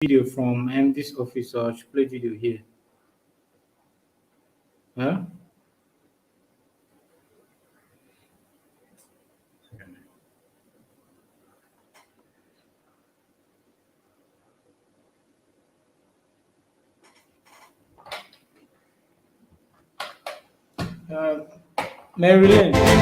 video from MD's office, so I should play video here. Huh? Uh, Marilyn.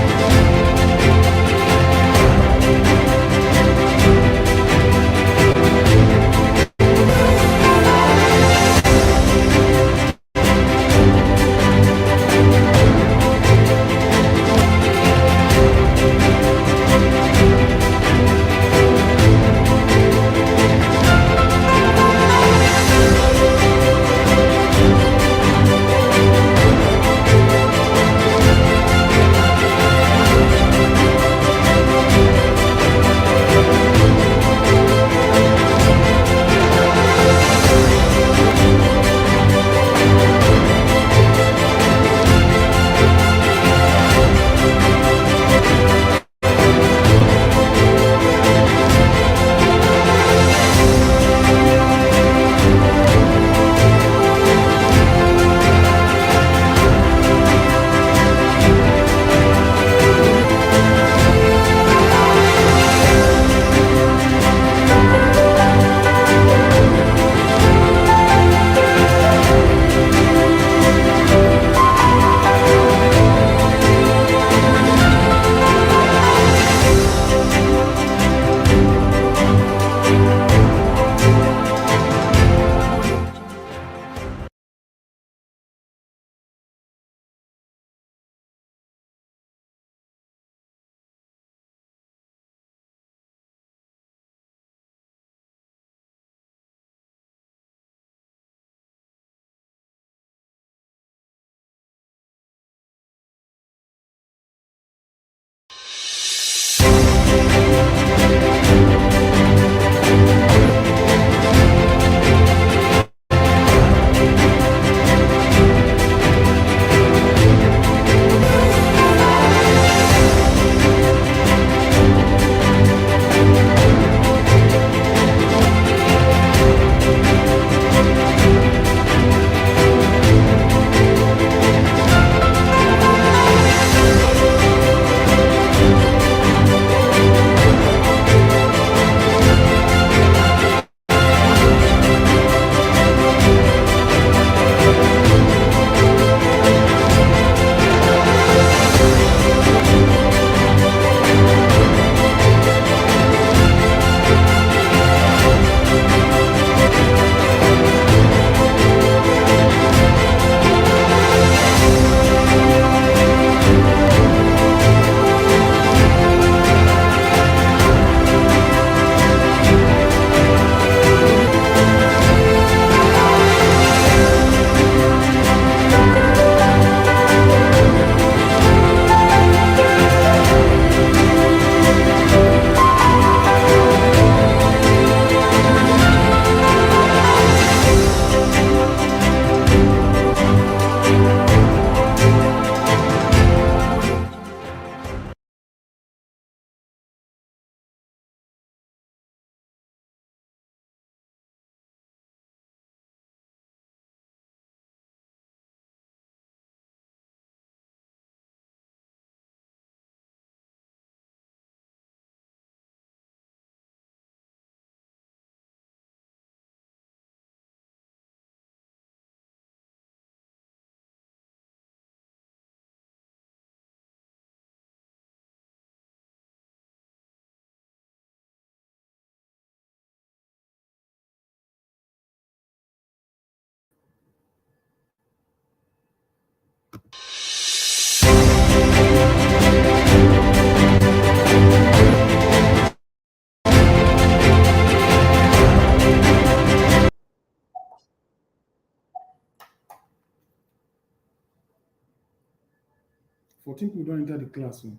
Fourteen people don't enter the classroom.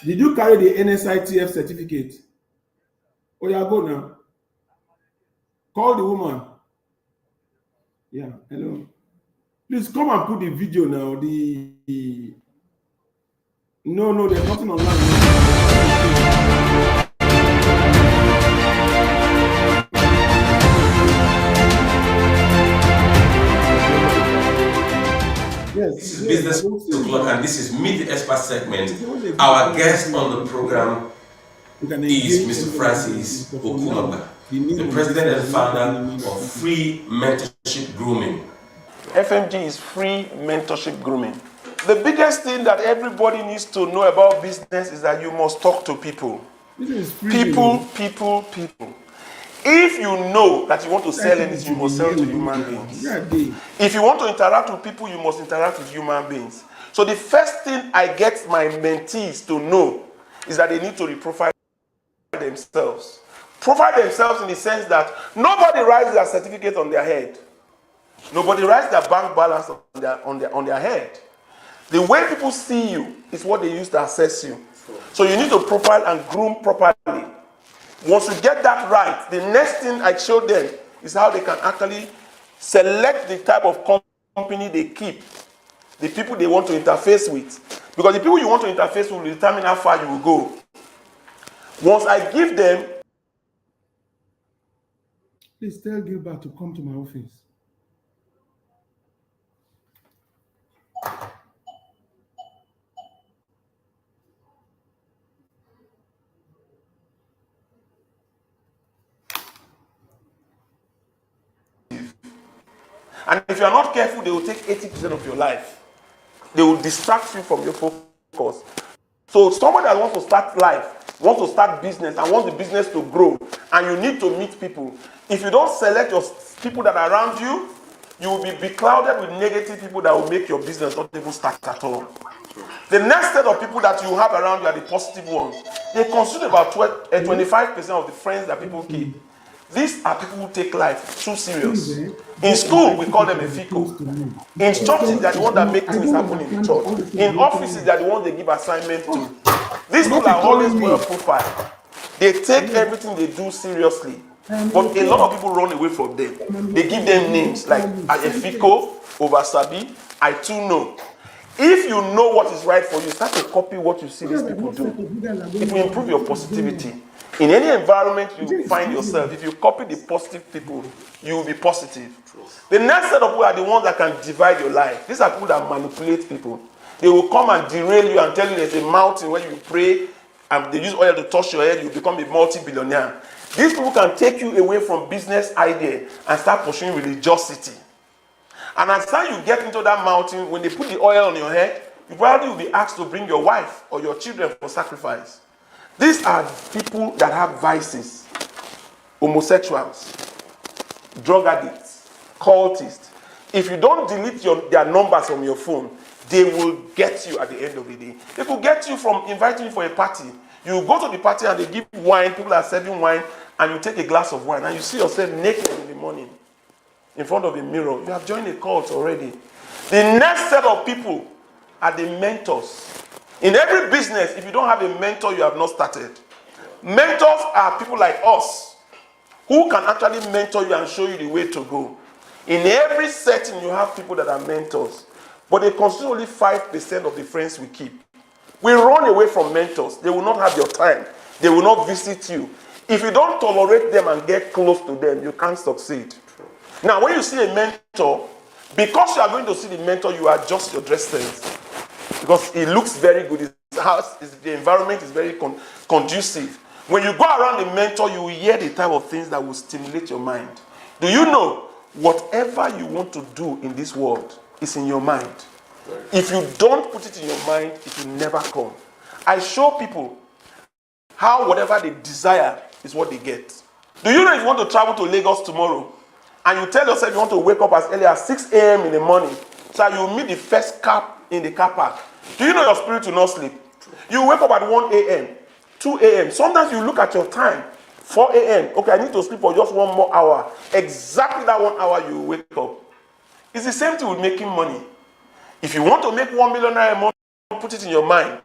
Did you carry the NSITF certificate? Oh, yeah, go now. Call the woman. Yeah, hello. Please come and put the video now. No, there's nothing online. Yes, This is Business O'Clock, and this is Meet the Expert segment. Our guest on the program is Mr. Francis Okumagba, the president and founder of Free Mentorship Grooming. FMG is free mentorship grooming. The biggest thing that everybody needs to know about business is that you must talk to people. People. If you know that you want to sell anything, you must sell to human beings. If you want to interact with people, you must interact with human beings. So the first thing I get my mentees to know is that they need to reprofile themselves. Profile themselves in the sense that nobody writes their certificate on their head. Nobody writes their bank balance on their head. The way people see you is what they use to assess you. So you need to profile and groom properly. Once you get that right, the next thing I show them is how they can actually select the type of company they keep, the people they want to interface with. Because the people you want to interface with will determine how far you will go. Once I give them... Please tell Gilbert to come to my office. And if you are not careful, they will take 80% of your life. They will distract you from your focus. So somebody that wants to start life, wants to start business, and wants the business to grow, and you need to meet people. If you don't select your people that are around you, you will be beclouded with negative people that will make your business not even start at all. The next set of people that you have around you are the positive ones. They constitute about 25% of the friends that people keep. These are people who take life too serious. In school, we call them a FICO. In churches, they are the ones that make things happen in the church. In offices, they are the ones they give assignment to. These people are always well profiled. They take everything they do seriously. But a lot of people run away from them. They give them names like Efiko, Ovasabi, I too know. If you know what is right for you, start to copy what you see these people do. It will improve your positivity. In any environment you find yourself, if you copy the positive people, you will be positive. The next set of people are the ones that can divide your life. These are people that manipulate people. They will come and derail you and tell you there's a mountain where you pray and they use oil to touch your head, you become a multi-billionaire. These people can take you away from business idea and start pursuing religiosity. And as time you get into that mountain, when they put the oil on your head, you probably will be asked to bring your wife or your children for sacrifice. These are people that have vices, homosexuals, drug addicts, cultists. If you don't delete their numbers from your phone, they will get you at the end of the day. They could get you from inviting you for a party. You go to the party and they give wine, people are serving wine, and you take a glass of wine, and you see yourself naked in the morning in front of a mirror. You have joined a cult already. The next set of people are the mentors. In every business, if you don't have a mentor, you have not started. Mentors are people like us who can actually mentor you and show you the way to go. In every setting, you have people that are mentors, but they constitute only 5% of the friends we keep. We run away from mentors. They will not have your time. They will not visit you. If you don't tolerate them and get close to them, you can't succeed. Now, when you see a mentor, because you are going to see the mentor, you adjust your dress sense. Because it looks very good. His house, the environment is very conducive. When you go around the mentor, you will hear the type of things that will stimulate your mind. Do you know whatever you want to do in this world is in your mind? If you don't put it in your mind, it will never come. I show people how whatever they desire is what they get. Do you know if you want to travel to Lagos tomorrow, and you tell yourself you want to wake up as early as 6 a.m. in the morning, so you meet the first cab in the car park, do you know your spirit will not sleep? You wake up at 1 a.m., 2 a.m. Sometimes you look at your time, 4 a.m. Okay, I need to sleep for just 1 more hour. Exactly that 1 hour you wake up. It's the same thing with making money. If you want to make 1 million naira a month, put it in your mind.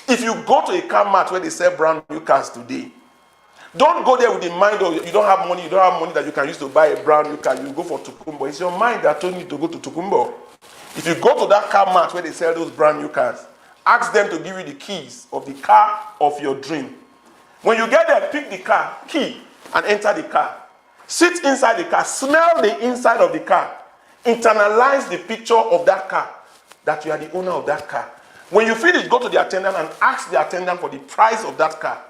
If you go to a car mart where they sell brand new cars today, don't go there with the mind of you don't have money that you can use to buy a brand new car. You go for Tukumbo. It's your mind that told you to go to Tukumbo. If you go to that car mart where they sell those brand new cars, Ask them to give you the keys of the car of your dream. When you get there, pick the car, key, and enter the car. Sit inside the car, smell the inside of the car. Internalize the picture of that car, that you are the owner of that car. When you finish, go to the attendant and ask the attendant for the price of that car.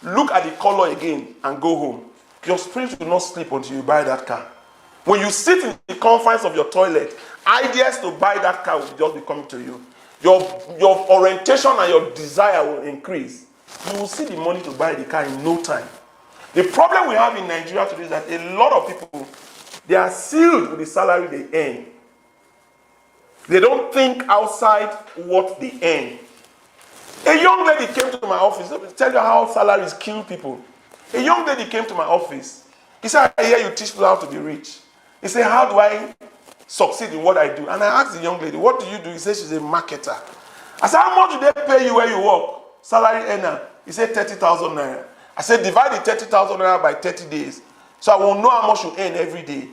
Look at the color again and go home. Your spirit will not sleep until you buy that car. When you sit in the confines of your toilet, ideas to buy that car will just be coming to you. Your orientation and your desire will increase. You will see the money to buy the car in no time. The problem we have in Nigeria today is that a lot of people, they are sealed with the salary they earn. They don't think outside what they earn. A young lady came to my office. Let me tell you how salaries kill people. A young lady came to my office. He said, I hear you teach people how to be rich. He said, how do I succeed in what I do? And I asked the young lady, what do you do? He said, she's a marketer. I said, how much do they pay you where you work? Salary earner. He said, 30,000 naira. I said, divide the 30,000 naira by 30 days. So I will know how much you earn every day.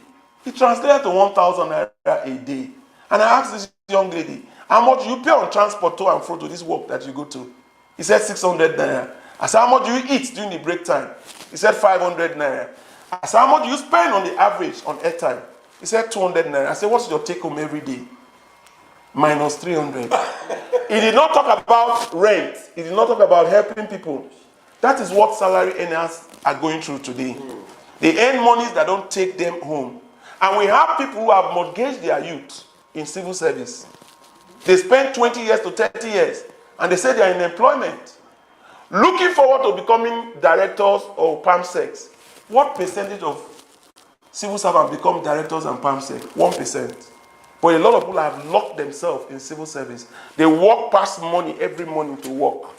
He translated to 1,000 naira a day. And I asked this young lady, how much do you pay on transport to and fro to this work that you go to? He said 600 naira. I said, how much do you eat during the break time? He said 500 naira. I said, how much do you spend on the average on airtime? He said 200 naira. I said, what's your take home every day? Minus 300. He did not talk about rent. He did not talk about helping people. That is what salary earners are going through today. They earn monies that don't take them home. And we have people who have mortgaged their youth in civil service. They spend 20 years to 30 years, and they say they are in employment. Looking forward to becoming directors or PAMSECs. What percentage of civil servants become directors and PAMSEC? 1%. But a lot of people have locked themselves in civil service. They walk past money every morning to work,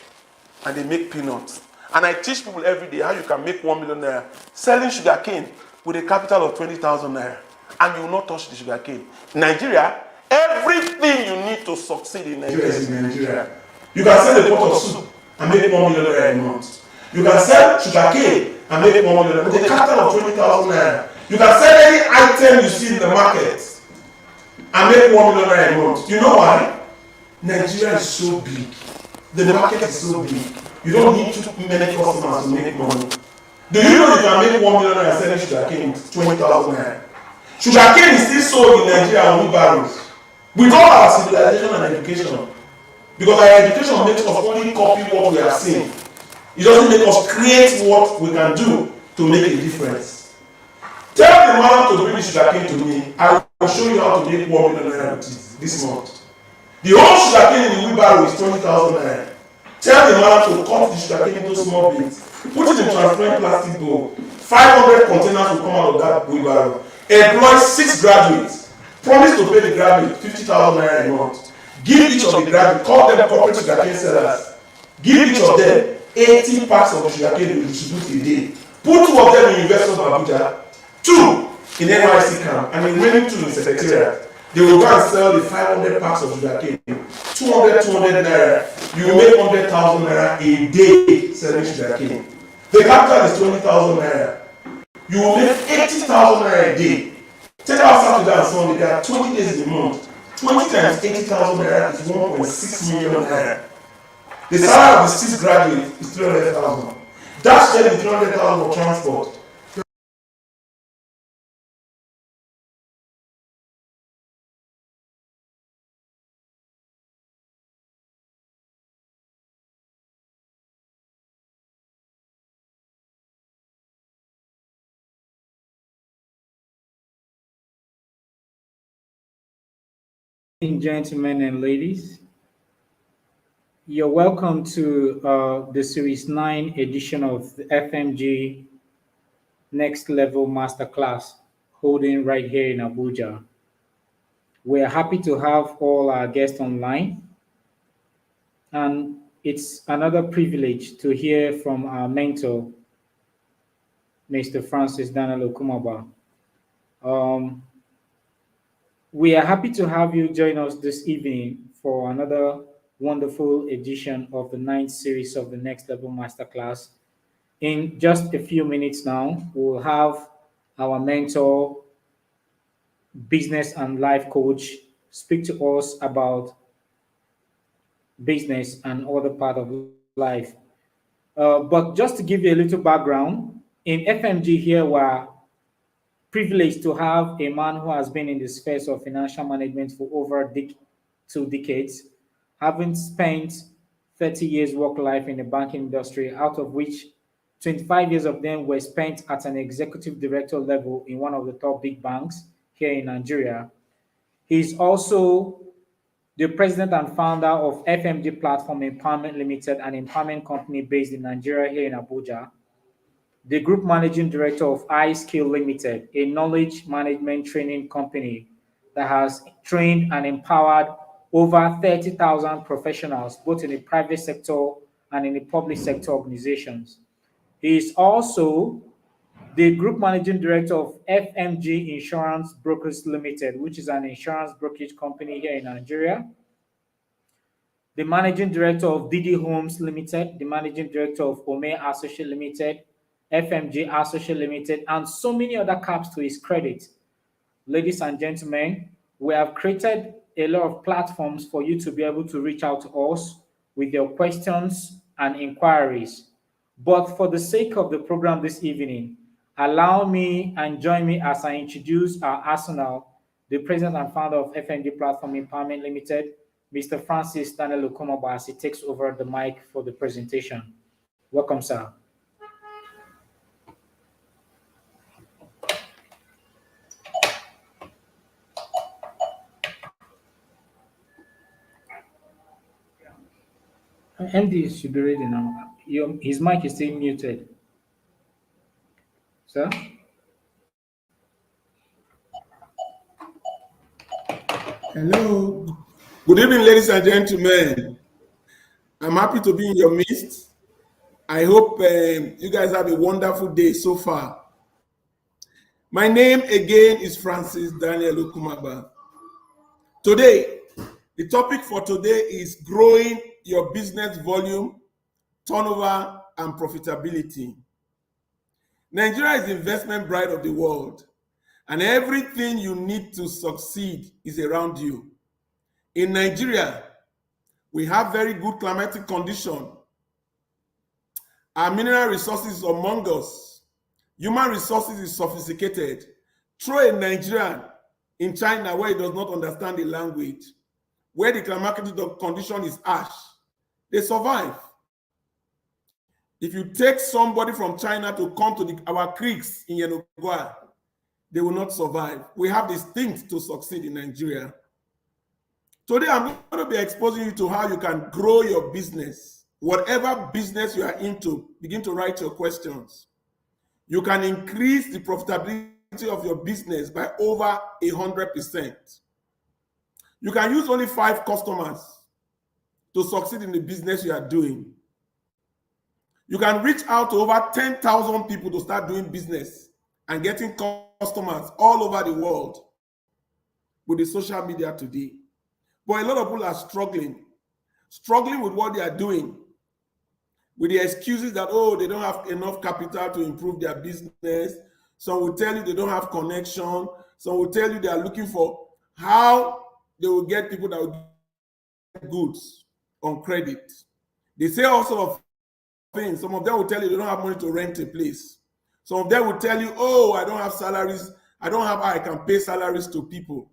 and they make peanuts. And I teach people every day how you can make 1 million naira selling sugar cane with a capital of 20,000 naira, and you will not touch the sugar cane. Nigeria, everything you need to succeed in Nigeria is in Nigeria. You can sell a pot of soup and make 1 million naira a month. You can sell sugar cane and make 1 million naira with a capital of 20,000 naira. You can sell any item you see in the market and make 1 million naira a month. You know why? Nigeria is so big. The market is so big. You don't need too many customers to make money. Do you know you can make 1 million naira selling sugar cane with 20,000 naira? Sugar cane is still sold in Nigeria on wheelbarrows. With all our civilization and education. Because our education makes us only copy what we have seen. It doesn't make us create what we can do to make a difference. Tell the man to bring the sugar cane to me. I will show you how to make 1 million naira with it this month. The whole sugar cane in the wheelbarrow is 20,000 naira. Tell the man to cut the sugar cane into small bits. Put it in transparent plastic bowl. 500 containers will come out of that wheelbarrow. Employ 6 graduates. Promise to pay the graduate 50,000 naira a month. Give each of the graduates, call them corporate sugarcane sellers. Give each of them 80 packs of sugarcane to distribute a day. Put 2 of them in University of Abuja, 2 in NYC camp, and the remaining 2 in Secretariat. They will go and sell the 500 packs of sugarcane. 200 naira. You will make 100,000 naira a day selling sugarcane. The capital is 20,000 naira. You will make 80,000 naira a day. Take out Saturday and Sunday, there are 20 days in a month. 20 times 80,000 naira is 1.6 million naira. The salary of the 6 graduates is 300,000. That's just the 300,000 for transport. Gentlemen and ladies, you're welcome to the Series 9 edition of the FMG Next Level Masterclass holding right here in Abuja. We're happy to have all our guests online, and it's another privilege to hear from our mentor, Mr. Francis Okumagba. We are happy to have you join us this evening for another wonderful edition of the 9th series of the Next Level Masterclass. In just a few minutes now, we'll have our mentor, business and life coach, speak to us about business and other part of life. But just to give you a little background, in FMG here, we're privileged to have a man who has been in the space of financial management for over 2 decades, having spent 30 years work life in the banking industry, out of which 25 years of them were spent at an executive director level in one of the top big banks here in Nigeria. He's also the president and founder of FMG Platform Empowerment Limited, an empowerment company based in Nigeria here in Abuja. The group managing director of iSkill Limited, a knowledge management training company that has trained and empowered over 30,000 professionals, both in the private sector and in the public sector organizations. He is also the group managing director of FMG Insurance Brokers Limited, which is an insurance brokerage company here in Nigeria, the managing director of Didi Homes Limited, the managing director of Ome Associate Limited, FMG Associate Limited, and so many other caps to his credit. Ladies and gentlemen, we have created a lot of platforms for you to be able to reach out to us with your questions and inquiries. But for the sake of the program this evening, allow me and join me as I introduce our arsenal, the president and founder of FMG Platform Empowerment Limited, Mr. Francis Daniel Okumagba, as he takes over the mic for the presentation. Welcome, sir. MD should be ready now. His mic is still muted. Sir? Hello. Good evening, ladies and gentlemen. I'm happy to be in your midst. I hope you guys have a wonderful day so far. My name again is Francis Daniel Okumagba. Today, the topic for today is growing your business volume, turnover, and profitability. Nigeria is the investment bride of the world, and everything you need to succeed is around you. In Nigeria, we have very good climatic condition. Our mineral resources is among us. Human resources is sophisticated. Throw a Nigerian in China where he does not understand the language, where the climatic condition is harsh, they survive. If you take somebody from China to come to our creeks in Yenagoa, they will not survive. We have these things to succeed in Nigeria. Today, I'm going to be exposing you to how you can grow your business. Whatever business you are into, begin to write your questions. You can increase the profitability of your business by over 100%. You can use only 5 customers to succeed in the business you are doing. You can reach out to over 10,000 people to start doing business and getting customers all over the world with the social media today. But a lot of people are struggling with what they are doing, with the excuses that, oh, they don't have enough capital to improve their business. Some will tell you they don't have connection. Some will tell you they are looking for how they will get people that will get goods on credit. They say all sorts of things. Some of them will tell you they don't have money to rent a place. Some of them will tell you, oh, I don't have salaries. I don't have how I can pay salaries to people.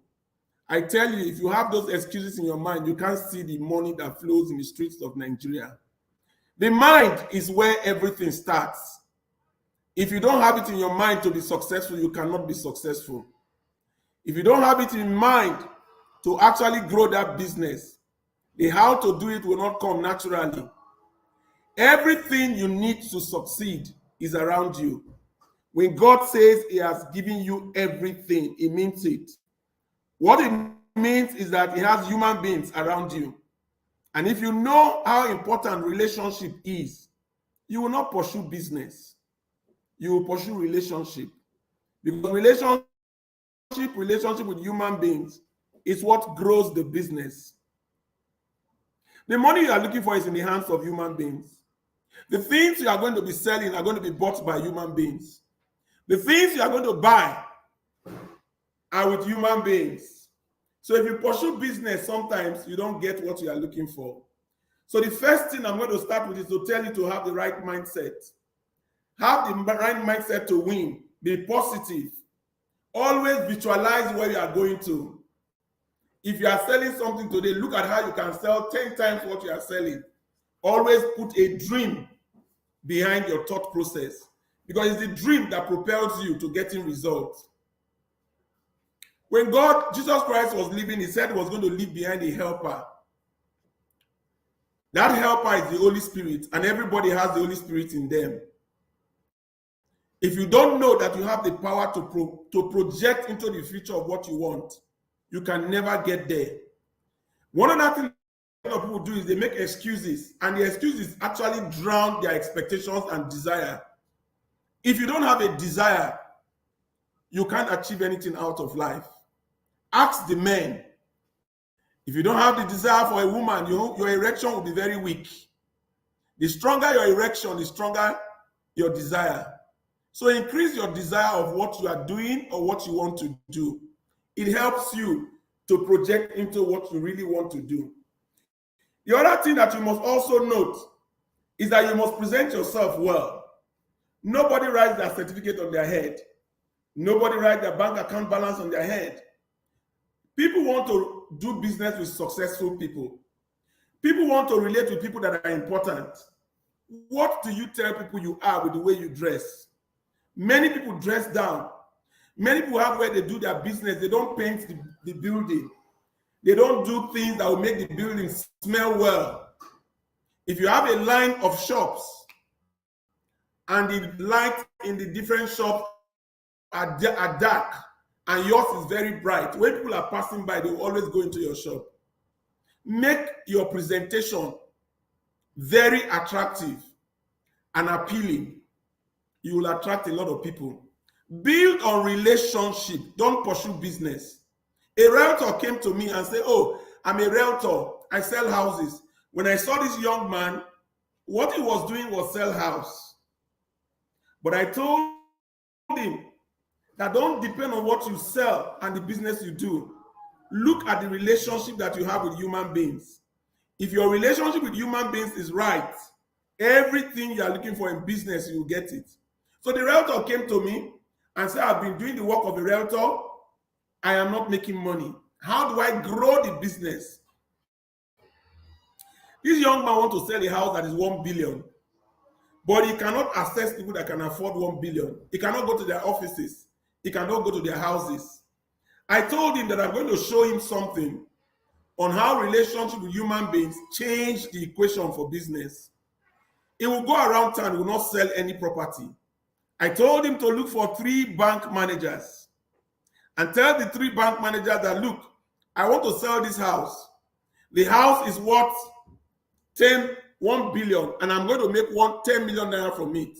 I tell you, if you have those excuses in your mind, you can't see the money that flows in the streets of Nigeria. The mind is where everything starts. If you don't have it in your mind to be successful, you cannot be successful. If you don't have it in mind to actually grow that business, the how to do it will not come naturally. Everything you need to succeed is around you. When God says he has given you everything, he means it. What it means is that he has human beings around you. And if you know how important relationship is, you will not pursue business. You will pursue relationship. Because relationship with human beings is what grows the business. The money you are looking for is in the hands of human beings. The things you are going to be selling are going to be bought by human beings. The things you are going to buy are with human beings. So if you pursue business, sometimes you don't get what you are looking for. So the first thing I'm going to start with is to tell you to have the right mindset. Have the right mindset to win. Be positive. Always visualize where you are going to. If you are selling something today, look at how you can sell 10 times what you are selling. Always put a dream behind your thought process, because it's the dream that propels you to getting results. When Jesus Christ was living, he said he was going to leave behind a helper. That helper is the Holy Spirit, and everybody has the Holy Spirit in them. If you don't know that you have the power to project into the future of what you want, you can never get there. One other thing a lot of people do is they make excuses, and the excuses actually drown their expectations and desire. If you don't have a desire, you can't achieve anything out of life. Ask the men. If you don't have the desire for a woman, your erection will be very weak. The stronger your erection, the stronger your desire. So increase your desire of what you are doing or what you want to do. It helps you to project into what you really want to do. The other thing that you must also note is that you must present yourself well. Nobody writes their certificate on their head. Nobody writes their bank account balance on their head. People want to do business with successful people. People want to relate with people that are important. What do you tell people you are with the way you dress? Many people dress down. Many people have where they do their business. They don't paint the building. They don't do things that will make the building smell well. If you have a line of shops and the light in the different shops are dark and yours is very bright, when people are passing by, they will always go into your shop. Make your presentation very attractive and appealing. You will attract a lot of people. Build on relationship. Don't pursue business. A realtor came to me and said, oh, I'm a realtor. I sell houses. When I saw this young man, what he was doing was sell house. But I told him that don't depend on what you sell and the business you do. Look at the relationship that you have with human beings. If your relationship with human beings is right, everything you are looking for in business, you will get it. So the realtor came to me and said, I've been doing the work of a realtor. I am not making money. How do I grow the business? This young man wants to sell a house that is 1 billion, but he cannot access people that can afford 1 billion. He cannot go to their offices. He cannot go to their houses. I told him that I'm going to show him something on how relationship with human beings change the equation for business. He will go around town, he will not sell any property. I told him to look for 3 bank managers and tell the 3 bank managers that, look, I want to sell this house. The house is worth 1 billion, and I'm going to make 10 million naira from it.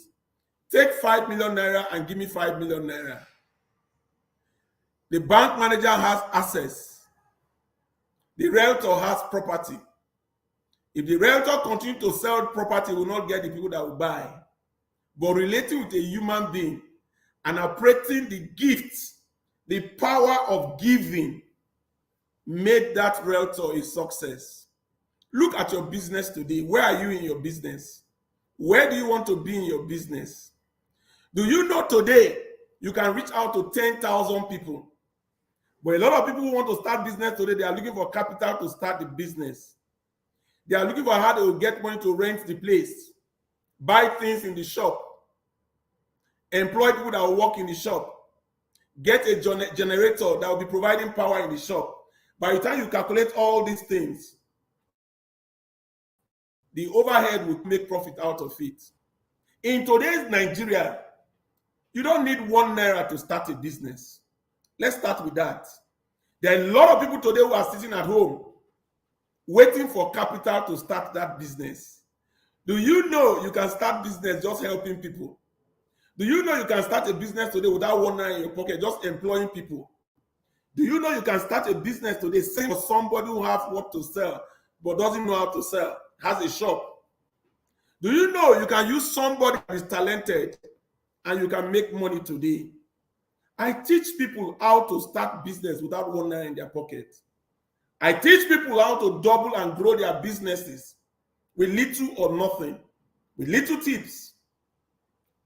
Take 5 million naira and give me 5 million naira. The bank manager has access. The realtor has property. If the realtor continues to sell property, will not get the people that will buy. But relating with a human being and operating the gifts, the power of giving, made that realtor a success. Look at your business today. Where are you in your business? Where do you want to be in your business? Do you know today you can reach out to 10,000 people? But a lot of people who want to start business today, they are looking for capital to start the business. They are looking for how they will get money to rent the place, buy things in the shop, employ people that will work in the shop, get a generator that will be providing power in the shop. By the time you calculate all these things, the overhead will make profit out of it. In today's Nigeria, you don't need 1 naira to start a business. Let's start with that. There are a lot of people today who are sitting at home waiting for capital to start that business. Do you know you can start business just helping people? Do you know you can start a business today without 1 naira in your pocket, just employing people? Do you know you can start a business today saying for somebody who has what to sell but doesn't know how to sell, has a shop? Do you know you can use somebody that is talented and you can make money today? I teach people how to start business without 1 naira in their pocket. I teach people how to double and grow their businesses with little or nothing, with little tips.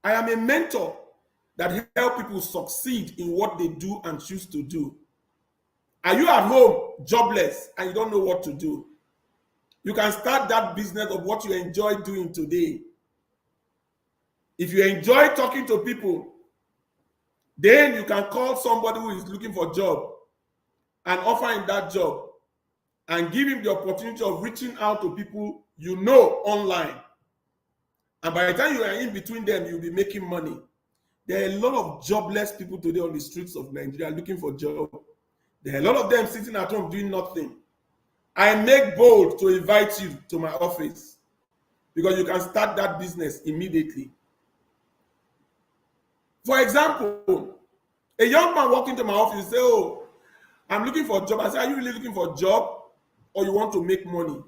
I am a mentor that help people succeed in what they do and choose to do. Are you at home jobless and you don't know what to do? You can start that business of what you enjoy doing today. If you enjoy talking to people, then you can call somebody who is looking for a job and offer him that job and give him the opportunity of reaching out to people you know online. And by the time you are in between them, you'll be making money. There are a lot of jobless people today on the streets of Nigeria looking for jobs. There are a lot of them sitting at home doing nothing. I make bold to invite you to my office because you can start that business immediately. For example, a young man walking to my office and say, "Oh, I'm looking for a job." I say, "Are you really looking for a job or you want to make money?"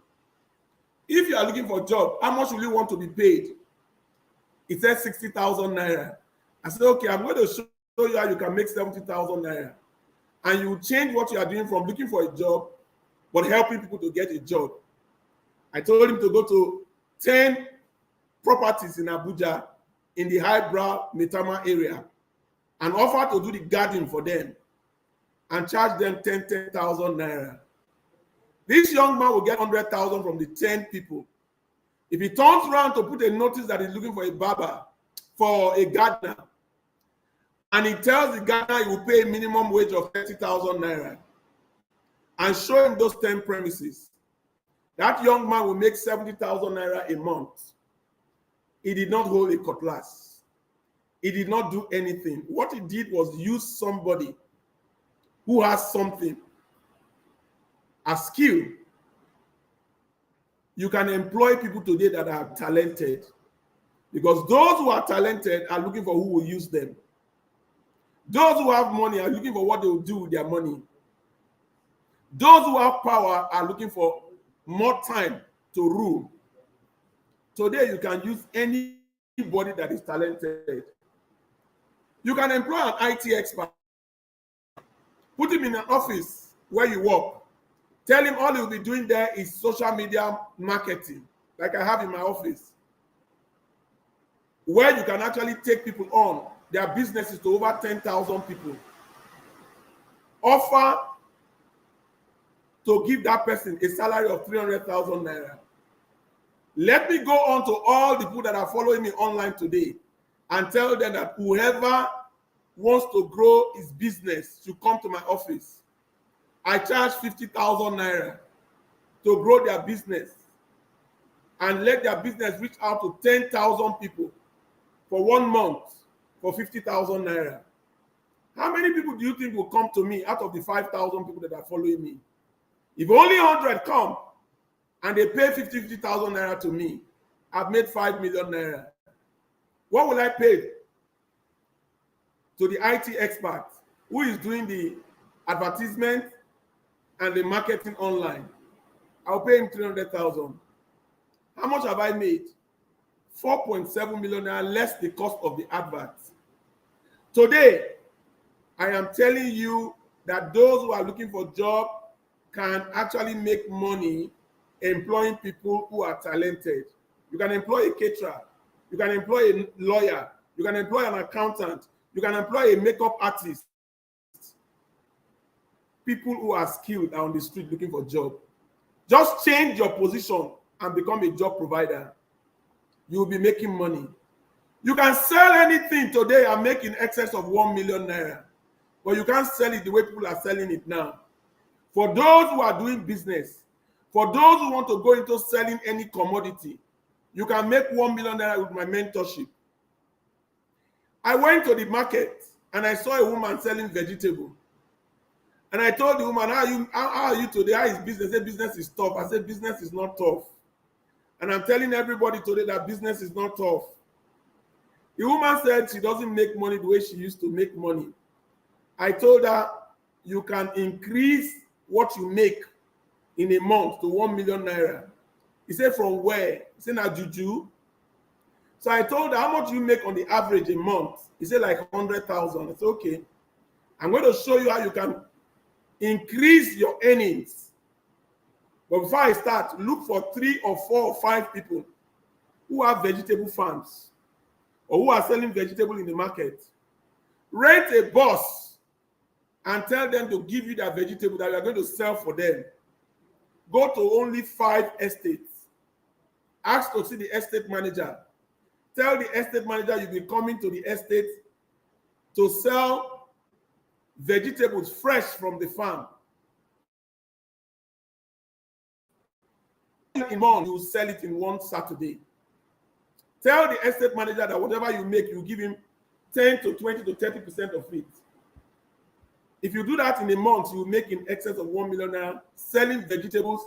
If you are looking for a job, how much will you want to be paid? It says 60,000 naira. I said, "Okay, I'm going to show you how you can make 70,000 naira. And you change what you are doing from looking for a job, but helping people to get a job." I told him to go to 10 properties in Abuja in the highbrow Metama area and offer to do the garden for them and charge them 10,000 naira. This young man will get 100,000 from the 10 people. If he turns around to put a notice that he's looking for a barber, for a gardener, and he tells the gardener he will pay a minimum wage of 30,000 naira and show him those 10 premises, that young man will make 70,000 naira a month. He did not hold a cutlass. He did not do anything. What he did was use somebody who has something, a skill. You can employ people today that are talented because those who are talented are looking for who will use them. Those who have money are looking for what they will do with their money. Those who have power are looking for more time to rule. Today, you can use anybody that is talented. You can employ an IT expert, put him in an office where you work. Tell him all he'll be doing there is social media marketing, like I have in my office, where you can actually take people on their businesses to over 10,000 people. Offer to give that person a salary of 300,000 naira. Let me go on to all the people that are following me online today and tell them that whoever wants to grow his business should come to my office. I charge 50,000 naira to grow their business and let their business reach out to 10,000 people for 1 month for 50,000 naira. How many people do you think will come to me out of the 5,000 people that are following me? If only 100 come and they pay 50,000 naira to me, I've made 5 million naira. What will I pay to the IT expert who is doing the advertisement and the marketing online? I'll pay him 300,000. How much have I made? 4.7 million naira less the cost of the adverts. Today, I am telling you that those who are looking for a job can actually make money employing people who are talented. You can employ a caterer, you can employ a lawyer, you can employ an accountant, you can employ a makeup artist. People who are skilled are on the street looking for a job. Just change your position and become a job provider. You will be making money. You can sell anything today and make in excess of 1 million naira, but you can't sell it the way people are selling it now. For those who are doing business, for those who want to go into selling any commodity, you can make 1 million naira with my mentorship. I went to the market and I saw a woman selling vegetable. And I told the woman, how are you today? How is business? I said, business is tough. I said, business is not tough. And I'm telling everybody today that business is not tough. The woman said she doesn't make money the way she used to make money. I told her, you can increase what you make in a month to 1 million naira. He said, from where? He said, now juju. So I told her, how much you make on the average a month? He said, like 100,000. I said, okay. I'm going to show you how you can increase your earnings But before I start, look for 3 or 4 or 5 people who have vegetable farms or who are selling vegetable in the market. Rent a bus and tell them to give you that vegetable that you are going to sell for them. Go to only 5 estates. Ask to see the estate manager. Tell the estate manager you'll be coming to the estate to sell vegetables fresh from the farm. In month, you sell it in one Saturday. Tell the estate manager that whatever you make, you give him 10 to 20 to 30% of it. If you do that in a month, you will make in excess of 1 million naira selling vegetables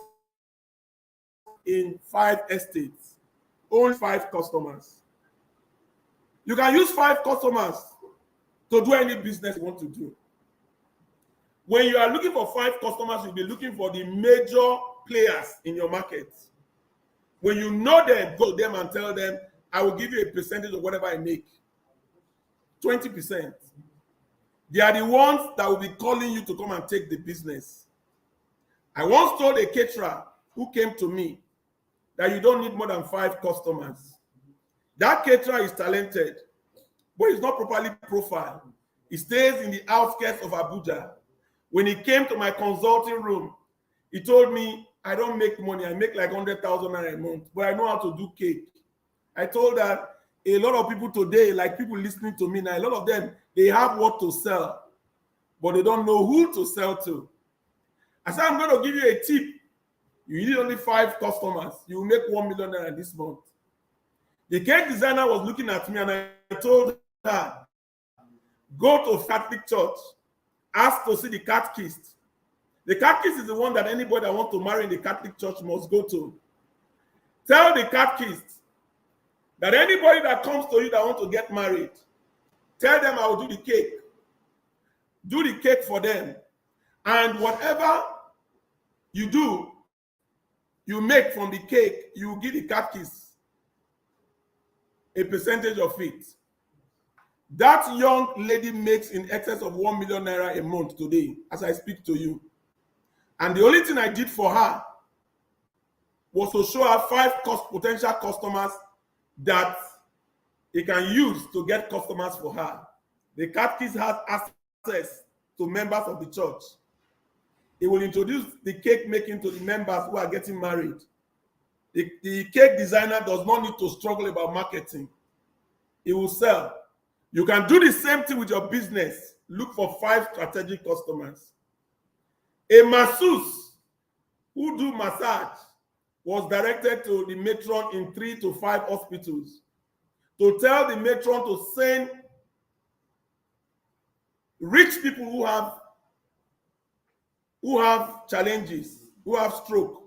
in 5 estates. Only 5 customers. You can use 5 customers to do any business you want to do. When you are looking for 5 customers, you'll be looking for the major players in your market. When you know them, go to them and tell them, I will give you a percentage of whatever I make. 20%. They are the ones that will be calling you to come and take the business. I once told a caterer who came to me that you don't need more than 5 customers. That caterer is talented, but he's not properly profiled. He stays in the outskirts of Abuja. When he came to my consulting room, he told me, I don't make money. I make like 100,000 naira a month, but I know how to do cake. I told that a lot of people today, like people listening to me now, a lot of them, they have what to sell, but they don't know who to sell to. I said, I'm going to give you a tip. You need only 5 customers. You will make 1 million naira this month. The cake designer was looking at me and I told her, go to Catholic church, ask to see the catechist. The catechist is the one that anybody that wants to marry in the Catholic church must go to. Tell the catechist that anybody that comes to you that wants to get married, tell them I will do the cake. Do the cake for them. And whatever you do, you make from the cake, you give the catechist a percentage of it. That young lady makes in excess of 1 million naira a month today, as I speak to you. And the only thing I did for her was to show her 5 potential customers that he can use to get customers for her. The catechist has access to members of the church. He will introduce the cake making to the members who are getting married. The cake designer does not need to struggle about marketing. He will sell. You can do the same thing with your business. Look for 5 strategic customers. A masseuse who do massage was directed to the matron in 3 to 5 hospitals to tell the matron to send rich people who have challenges, who have stroke,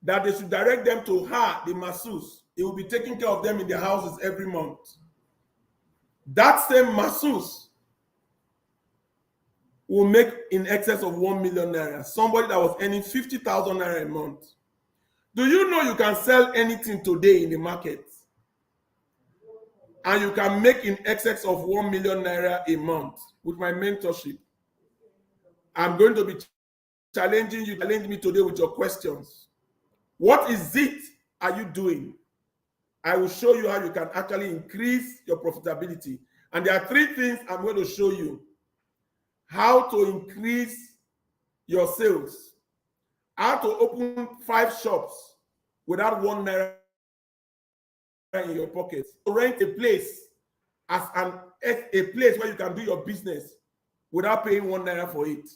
that they should direct them to her, the masseuse. He will be taking care of them in their houses every month. That same masseuse will make in excess of 1 million naira. Somebody that was earning 50,000 naira a month. Do you know you can sell anything today in the market and you can make in excess of 1 million naira a month with my mentorship? I'm going to be challenging you. Challenge me today with your questions. What is it are you doing? I will show you how you can actually increase your profitability. And there are 3 things I'm going to show you. How to increase your sales. How to open 5 shops without 1 naira in your pocket. Rent a place as a place where you can do your business without paying 1 naira for it.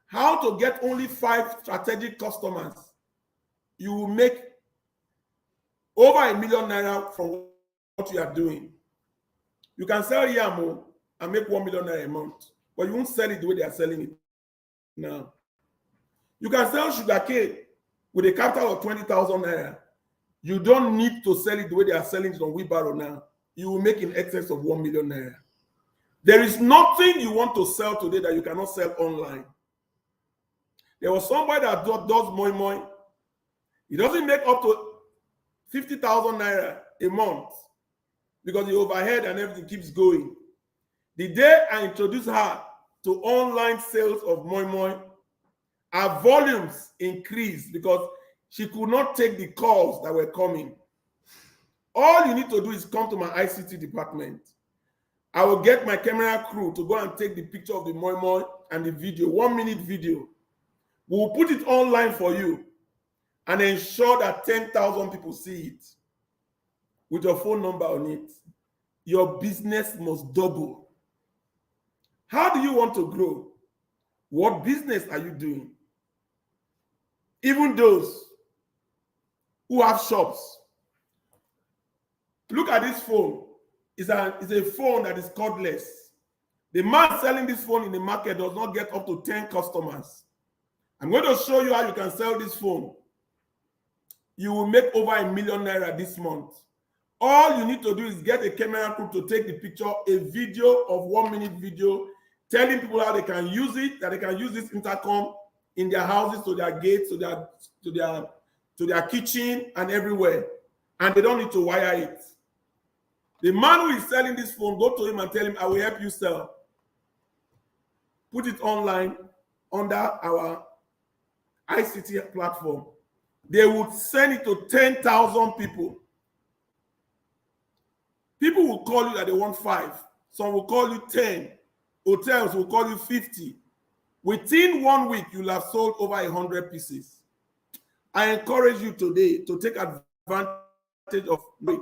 How to get only 5 strategic customers. You will make over 1 million naira from what you are doing. You can sell yamo and make 1 million naira a month, but you won't sell it the way they are selling it now. You can sell sugarcane with a capital of 20,000 naira. You don't need to sell it the way they are selling it on wheelbarrow now. You will make in excess of 1 million naira. There is nothing you want to sell today that you cannot sell online. There was somebody that does moi moi. He doesn't make up to 50,000 naira a month because the overhead and everything keeps going. The day I introduced her to online sales of moi moi, Her volumes increased because she could not take the calls that were coming. All you need to do is come to my ICT department. I will get my camera crew to go and take the picture of the moi moi and the video, 1 minute video. We will put it online for you and ensure that 10,000 people see it with your phone number on it. Your business must double. How do you want to grow? What business are you doing? Even those who have shops. Look at this phone. It's a phone that is cordless. The man selling this phone in the market does not get up to 10 customers. I'm going to show you how you can sell this phone. You will make over ₦1 million this month. All you need to do is get a camera crew to take the picture, a video of 1 minute video, telling people how they can use it, that they can use this intercom in their houses, to their gates, to their kitchen and everywhere. And they don't need to wire it. The man who is selling this phone, go to him and tell him, I will help you sell. Put it online under our ICT platform. They would send it to 10,000 people. People will call you that they want 5. Some will call you 10. Hotels will call you 50. Within 1 week, you'll have sold over 100 pieces. I encourage you today to take advantage of it,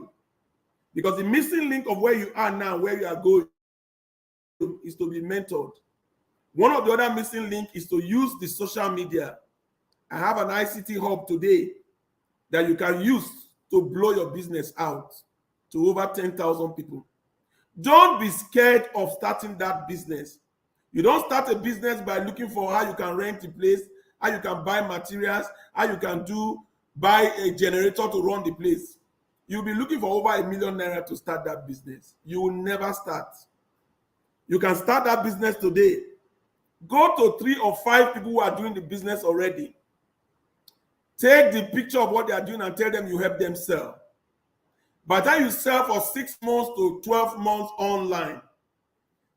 because the missing link of where you are now, where you are going, is to be mentored. One of the other missing links is to use the social media. I have an ICT hub today that you can use to blow your business out to over 10,000 people. Don't be scared of starting that business. You don't start a business by looking for how you can rent a place, how you can buy materials, how you can buy a generator to run the place. You'll be looking for over ₦1 million to start that business. You will never start. You can start that business today. Go to 3 or 5 people who are doing the business already. Take the picture of what they are doing and tell them you help them sell. By the time you sell for 6 months to 12 months online,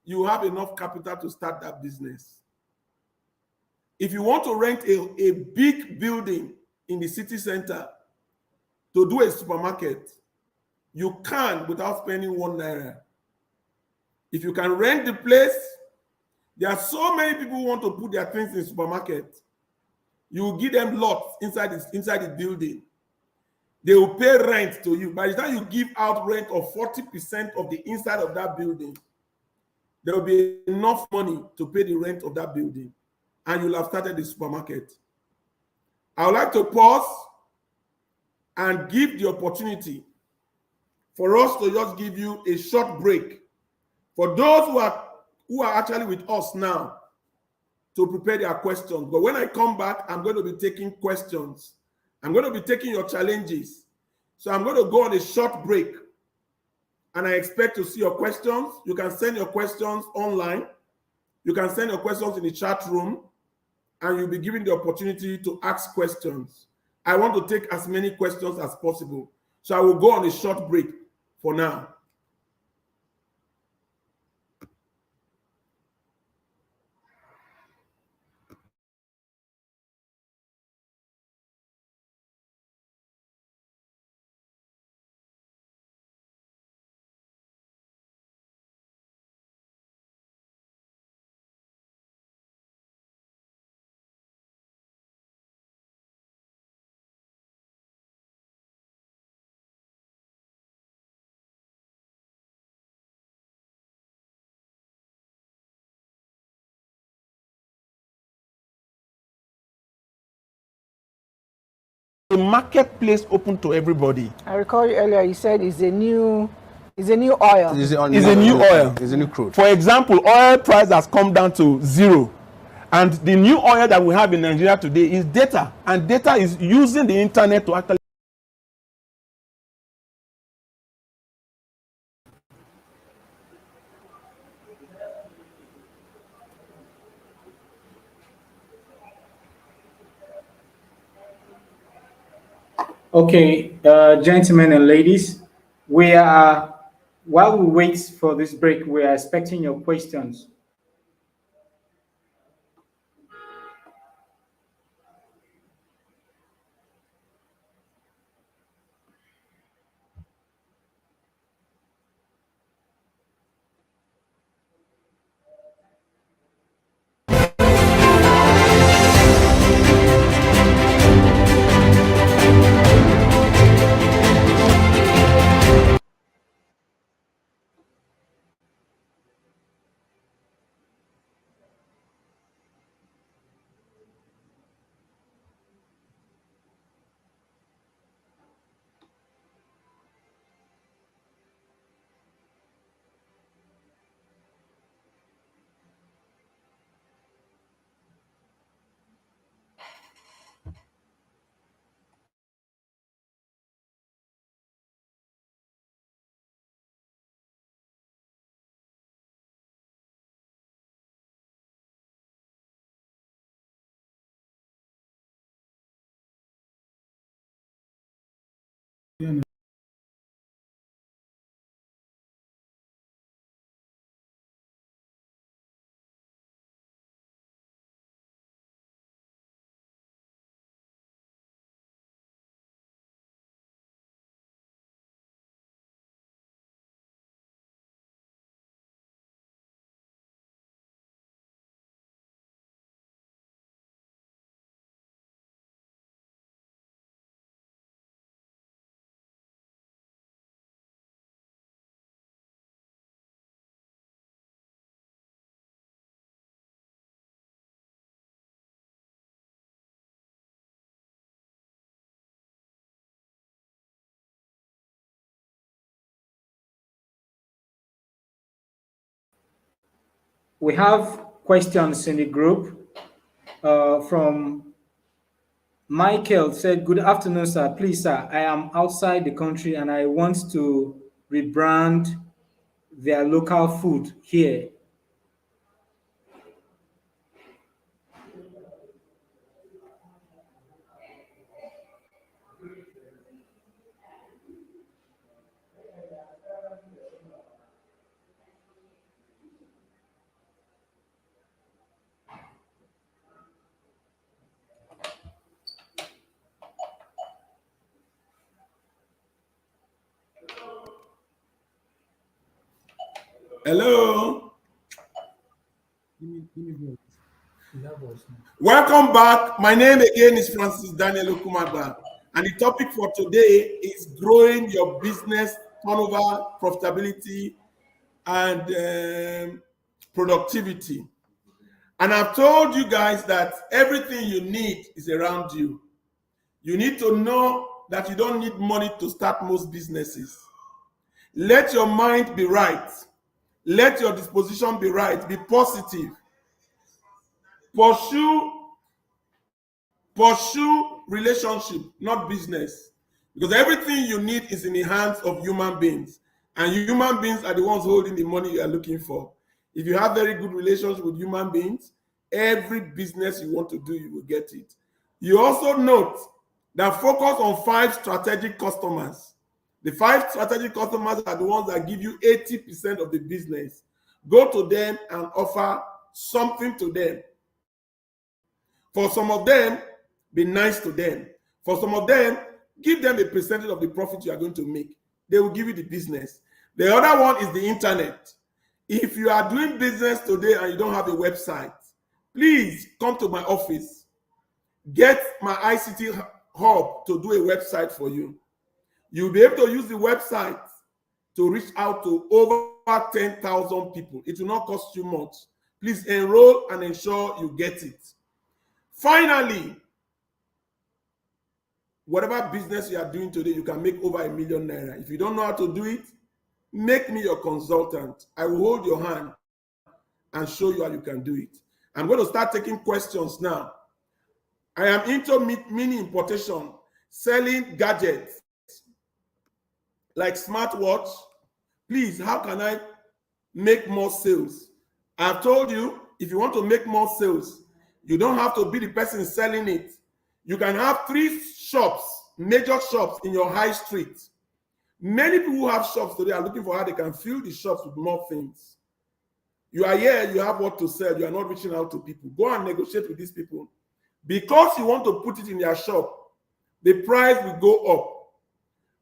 you have enough capital to start that business. If you want to rent a big building in the city center to do a supermarket, you can without spending ₦1. If you can rent the place, there are so many people who want to put their things in the supermarket. You give them lots inside the building. They will pay rent to you. By the time you give out rent of 40% of the inside of that building, there will be enough money to pay the rent of that building, and you'll have started the supermarket. I would like to pause and give the opportunity for us to just give you a short break for those who are actually with us now to prepare their questions. But when I come back, I'm going to be taking questions. I'm going to be taking your challenges. So I'm going to go on a short break, and I expect to see your questions. You can send your questions online. You can send your questions in the chat room, and you'll be given the opportunity to ask questions. I want to take as many questions as possible. So I will go on a short break for now. The marketplace open to everybody. I recall you earlier, you said it's a new oil. It's a new oil. It's a new crude. For example, oil price has come down to 0. And the new oil that we have in Nigeria today is data. And data is using the internet to actually. Okay, gentlemen and ladies, while we wait for this break, we are expecting your questions. We have questions in the group from Michael said, "Good afternoon, sir. Please, sir, I am outside the country and I want to rebrand their local food here. Hello. Welcome back. My name again is Francis Okumagba, and the topic for today is growing your business turnover, profitability, and productivity. And I've told you guys that everything you need is around you. You need to know that you don't need money to start most businesses. Let your mind be right. Let your disposition be right. Be positive. Pursue relationship, not business. Because everything you need is in the hands of human beings. And human beings are the ones holding the money you are looking for. If you have very good relations with human beings, every business you want to do, you will get it. You also note that focus on 5 strategic customers. The 5 strategic customers are the ones that give you 80% of the business. Go to them and offer something to them. For some of them, be nice to them. For some of them, give them a percentage of the profit you are going to make. They will give you the business. The other one is the internet. If you are doing business today and you don't have a website, please come to my office. Get my ICT hub to do a website for you. You'll be able to use the website to reach out to over 10,000 people. It will not cost you much. Please enroll and ensure you get it. Finally, whatever business you are doing today, you can make over ₦1 million. If you don't know how to do it, make me your consultant. I will hold your hand and show you how you can do it. I'm going to start taking questions now. I am into mini importation, selling gadgets like smartwatch. Please, how can I make more sales? I've told you, if you want to make more sales, you don't have to be the person selling it. You can have 3 shops, major shops in your high street. Many people who have shops today are looking for how they can fill the shops with more things. You are here, you have what to sell, you are not reaching out to people. Go and negotiate with these people. Because you want to put it in their shop, the price will go up.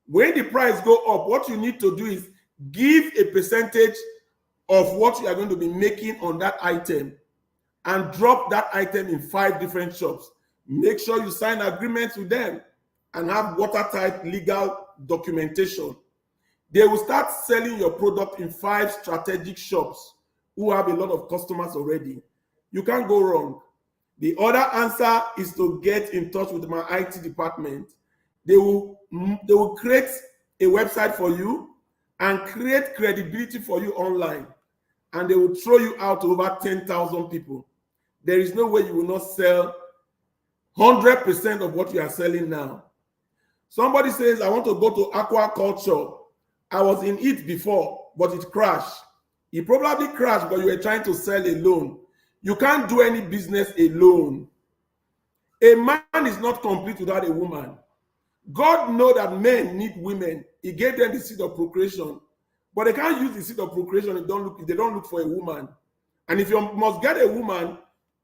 When the price go up, what you need to do is give a percentage of what you are going to be making on that item and drop that item in 5 different shops. Make sure you sign agreements with them and have watertight legal documentation. They will start selling your product in 5 strategic shops who have a lot of customers already. You can't go wrong. The other answer is to get in touch with my IT department. They will create a website for you and create credibility for you online. And they will throw you out to over 10,000 people. There is no way you will not sell 100% of what you are selling now. Somebody says, I want to go to aquaculture. I was in it before, but it crashed. It probably crashed, but you were trying to sell alone. You can't do any business alone. A man is not complete without a woman. God knows that men need women. He gave them the seed of procreation. But they can't use the seed of procreation if they don't look for a woman. And if you must get a woman,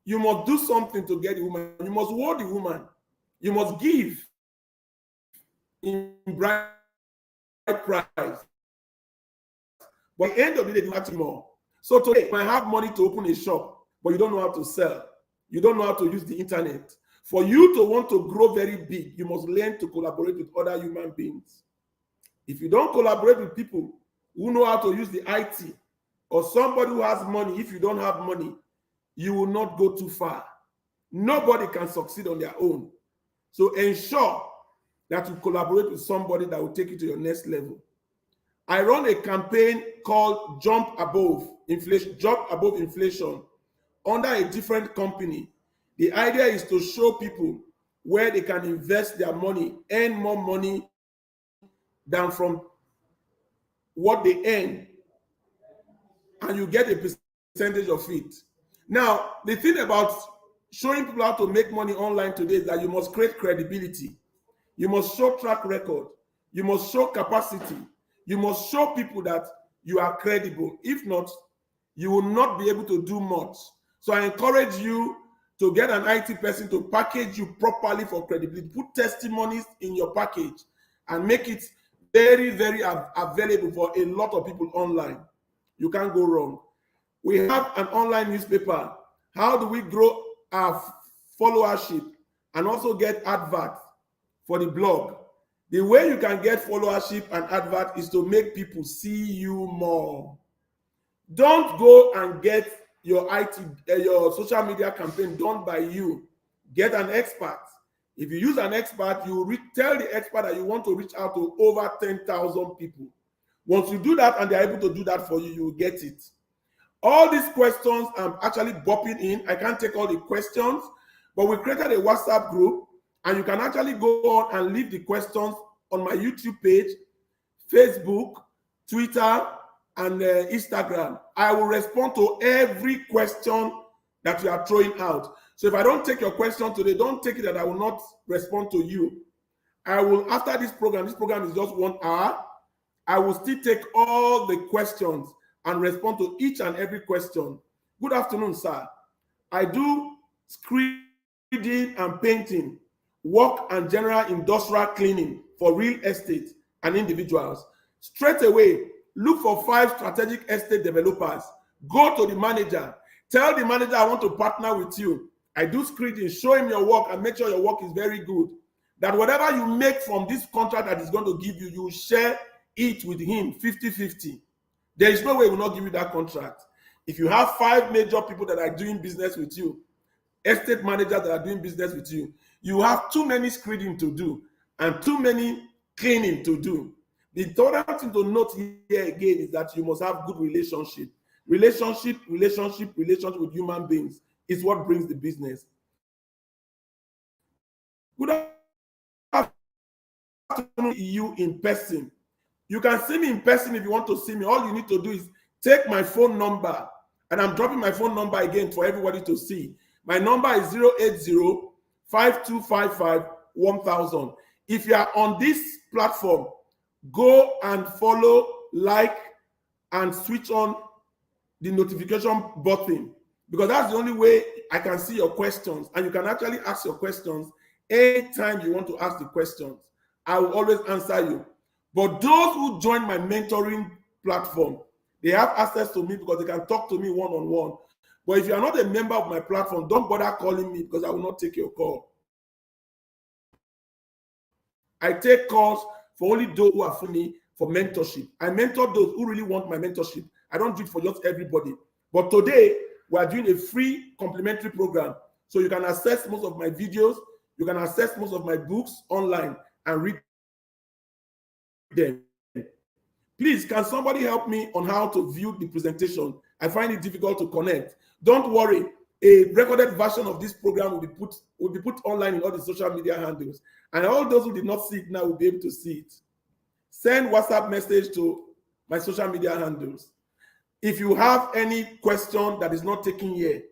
you must do something to get a woman. You must hold the woman. You must give in bride price. But at the end of the day, you have more. So today, you might have money to open a shop, but you don't know how to sell. You don't know how to use the internet. For you to want to grow very big, you must learn to collaborate with other human beings. If you don't collaborate with people who know how to use the IT, or somebody who has money, if you don't have money, you will not go too far. Nobody can succeed on their own. So ensure that you collaborate with somebody that will take you to your next level. I run a campaign called Jump Above Inflation under a different company. The idea is to show people where they can invest their money, earn more money than from what they earn, and you get a percentage of it. Now, the thing about showing people how to make money online today is that you must create credibility. You must show track record. You must show capacity. You must show people that you are credible. If not, you will not be able to do much. So I encourage you to get an IT person to package you properly for credibility. Put testimonies in your package and make it very, very available for a lot of people online. You can't go wrong. We have an online newspaper. How do we grow our followership and also get adverts for the blog? The way you can get followership and advert is to make people see you more. Don't go and get your your social media campaign done by you. Get an expert. If you use an expert, you tell the expert that you want to reach out to over 10,000 people. Once you do that and they're able to do that for you, you will get it. All these questions I'm actually bopping in. I can't take all the questions, but we created a WhatsApp group, and you can actually go on and leave the questions on my YouTube page, Facebook, Twitter, and Instagram. I will respond to every question that you are throwing out. So if I don't take your question today, don't take it that I will not respond to you. I will, after this program is just 1 hour, I will still take all the questions and respond to each and every question. Good afternoon, sir. I do screeding and painting, work and general industrial cleaning for real estate and individuals. Straight away, look for 5 strategic estate developers. Go to the manager. Tell the manager I want to partner with you. I do screeding. Show him your work and make sure your work is very good. That whatever you make from this contract that he's going to give you, you share it with him 50-50. There is no way he will not give you that contract. If you have 5 major people that are doing business with you, estate managers that are doing business with you, you have too many screening to do and too many cleaning to do. The important thing to note here again is that you must have good relationship. Relationship with human beings is what brings the business. Good afternoon, you in person. You can see me in person if you want to see me. All you need to do is take my phone number, and I'm dropping my phone number again for everybody to see. My number is 080-5255-1000. If you are on this platform, go and follow, like, and switch on the notification button, because that's the only way I can see your questions, and you can actually ask your questions anytime you want to ask the questions. I will always answer you. But those who join my mentoring platform, they have access to me because they can talk to me one-on-one. But if you are not a member of my platform, don't bother calling me because I will not take your call. I take calls for only those who are for me for mentorship. I mentor those who really want my mentorship. I don't do it for just everybody. But today, we are doing a free complimentary program. So you can access most of my videos, you can access most of my books online and read them. Please, can somebody help me on how to view the presentation? I find it difficult to connect. Don't worry, a recorded version of this program will be put online in all the social media handles. And all those who did not see it now will be able to see it. Send WhatsApp message to my social media handles. If you have any question that is not taken here,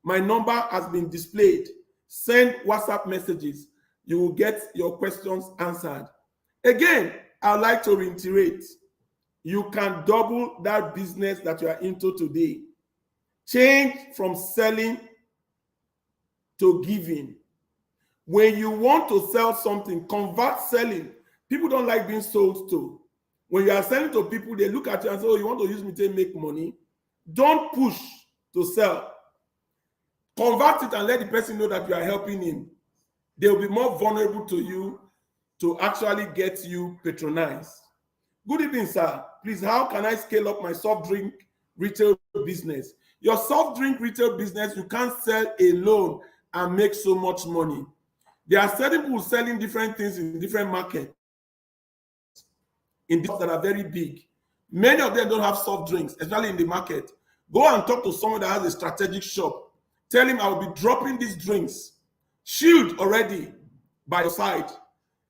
my number has been displayed. Send WhatsApp messages. You will get your questions answered. Again, I'd like to reiterate, you can double that business that you are into today. Change from selling to giving. When you want to sell something, convert selling. People don't like being sold to. When you are selling to people, they look at you and say, oh, you want to use me to make money? Don't push to sell. Convert it and let the person know that you are helping him. They will be more vulnerable to you to actually get you patronized. Good evening, sir. Please, how can I scale up my soft drink retail business? Your soft drink retail business, you can't sell alone and make so much money. There are certain people selling different things in different markets, in that are very big. Many of them don't have soft drinks, especially in the market. Go and talk to someone that has a strategic shop. Tell him I will be dropping these drinks. Shield already by your side.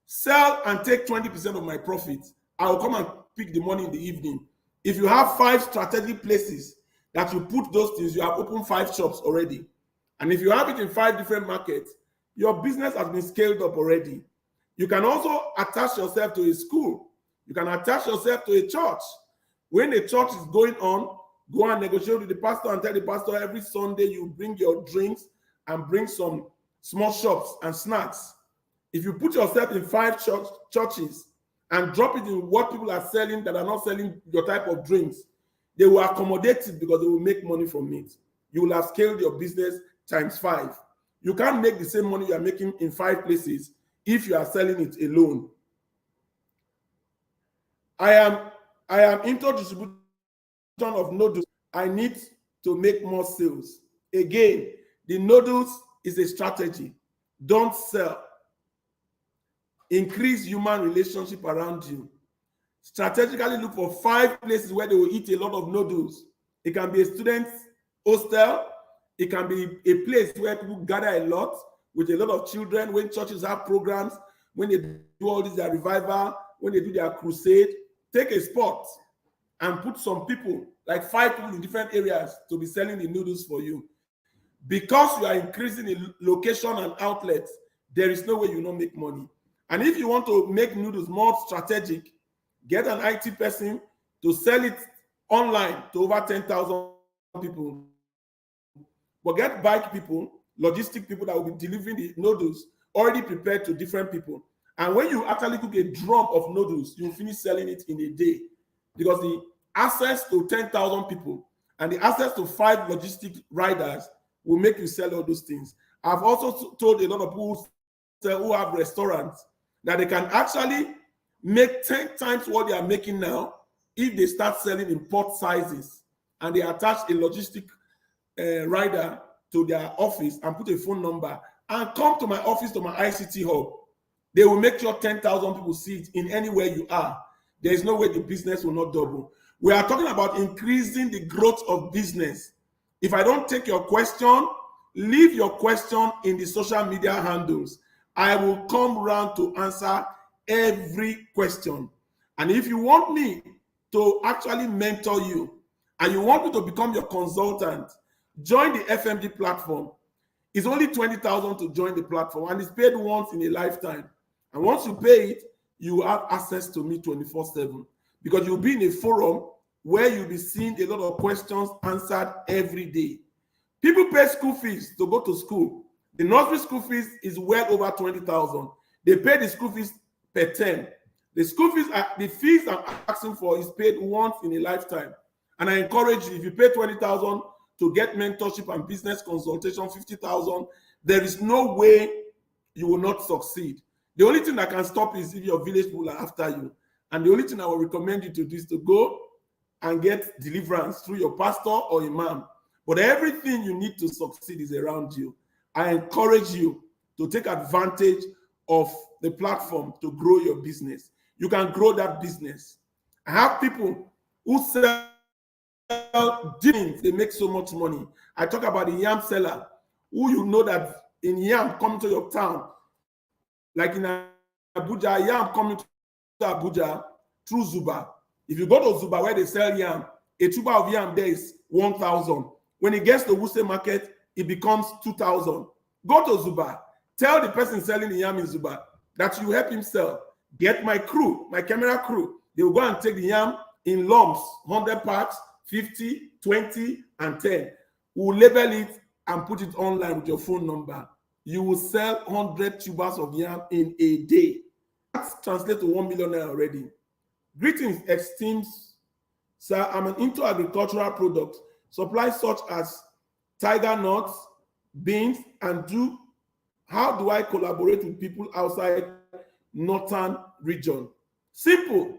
Sell and take 20% of my profit. I will come and pick the money in the evening. If you have 5 strategic places that you put those things, you have opened 5 shops already. And if you have it in 5 different markets, your business has been scaled up already. You can also attach yourself to a school. You can attach yourself to a church. When a church is going on, go and negotiate with the pastor and tell the pastor every Sunday you bring your drinks and bring some small shops and snacks. If you put yourself in 5 churches and drop it in what people are selling that are not selling your type of drinks, they will accommodate it because they will make money from it. You will have scaled your business times 5. You can't make the same money you are making in 5 places if you are selling it alone. I am into distribution of noodles. I need to make more sales. Again, the noodles is a strategy. Don't sell. Increase human relationship around you. Strategically look for 5 places where they will eat a lot of noodles. It can be a student's hostel. It can be a place where people gather a lot with a lot of children, when churches have programs, when they do all this, their revival, when they do their crusade. Take a spot and put some people, like 5 people in different areas, to be selling the noodles for you. Because you are increasing the location and outlets, there is no way you don't make money. And if you want to make noodles more strategic, get an IT person to sell it online to over 10,000 people. But get bike people, logistic people that will be delivering the noodles already prepared to different people. And when you actually cook a drum of noodles, you'll finish selling it in a day. Because the access to 10,000 people and the access to 5 logistic riders will make you sell all those things. I've also told a lot of people who have restaurants that they can actually make 10 times what they are making now if they start selling in pot sizes and they attach a logistic rider to their office and put a phone number and come to my office, to my ICT hub. They will make sure 10,000 people see it in anywhere you are. There is no way the business will not double. We are talking about increasing the growth of business. If I don't take your question, leave your question in the social media handles. I will come round to answer every question. And if you want me to actually mentor you and you want me to become your consultant, join the FMG platform. It's only 20,000 to join the platform, and it's paid once in a lifetime. And once you pay it, you have access to me 24/7, because you'll be in a forum where you'll be seeing a lot of questions answered every day. People pay school fees to go to school. The nursery school fees is well over 20,000. They pay the school fees per term. The fees I'm asking for is paid once in a lifetime. And I encourage you, if you pay 20,000 to get mentorship and business consultation, 50,000, there is no way you will not succeed. The only thing that can stop is if your village people are after you. And the only thing I will recommend you to do is to go and get deliverance through your pastor or imam. But everything you need to succeed is around you. I encourage you to take advantage of the platform to grow your business. You can grow that business. I have people who sell things, they make so much money. I talk about the yam seller, who you know that in yam coming to your town, like in Abuja, yam coming to Abuja through Zuba. If you go to Zuba where they sell yam, a tuber of yam there is 1,000. When it gets to Wuse market, it becomes 2,000. Go to Zuba. Tell the person selling the yam in Zuba that you help him sell. Get my crew, my camera crew. They will go and take the yam in lumps, 100 packs, 50, 20, and 10. We'll label it and put it online with your phone number. You will sell 100 tubers of yam in a day. That's translated to 1 million naira already. Greetings, esteemed sir. I'm into agricultural products, supplies such as tiger nuts, beans, and how do I collaborate with people outside northern region? Simple.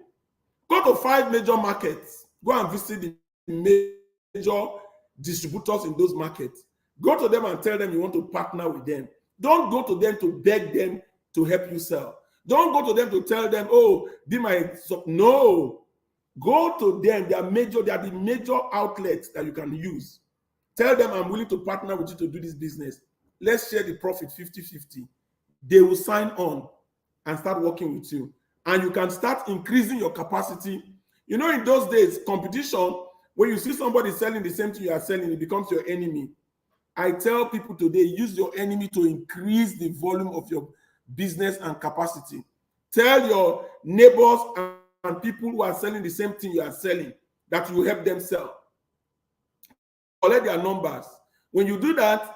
Go to 5 major markets. Go and visit the major distributors in those markets. Go to them and tell them you want to partner with them. Don't go to them to beg them to help you sell. Don't go to them to tell them, oh, be my... No. Go to them. They are the major outlets that you can use. Tell them, I'm willing to partner with you to do this business. Let's share the profit 50-50. They will sign on and start working with you. And you can start increasing your capacity. You know, in those days, competition, when you see somebody selling the same thing you are selling, it becomes your enemy. I tell people today, use your enemy to increase the volume of your business and capacity. Tell your neighbors and people who are selling the same thing you are selling that you help them sell. Collect their numbers. When you do that,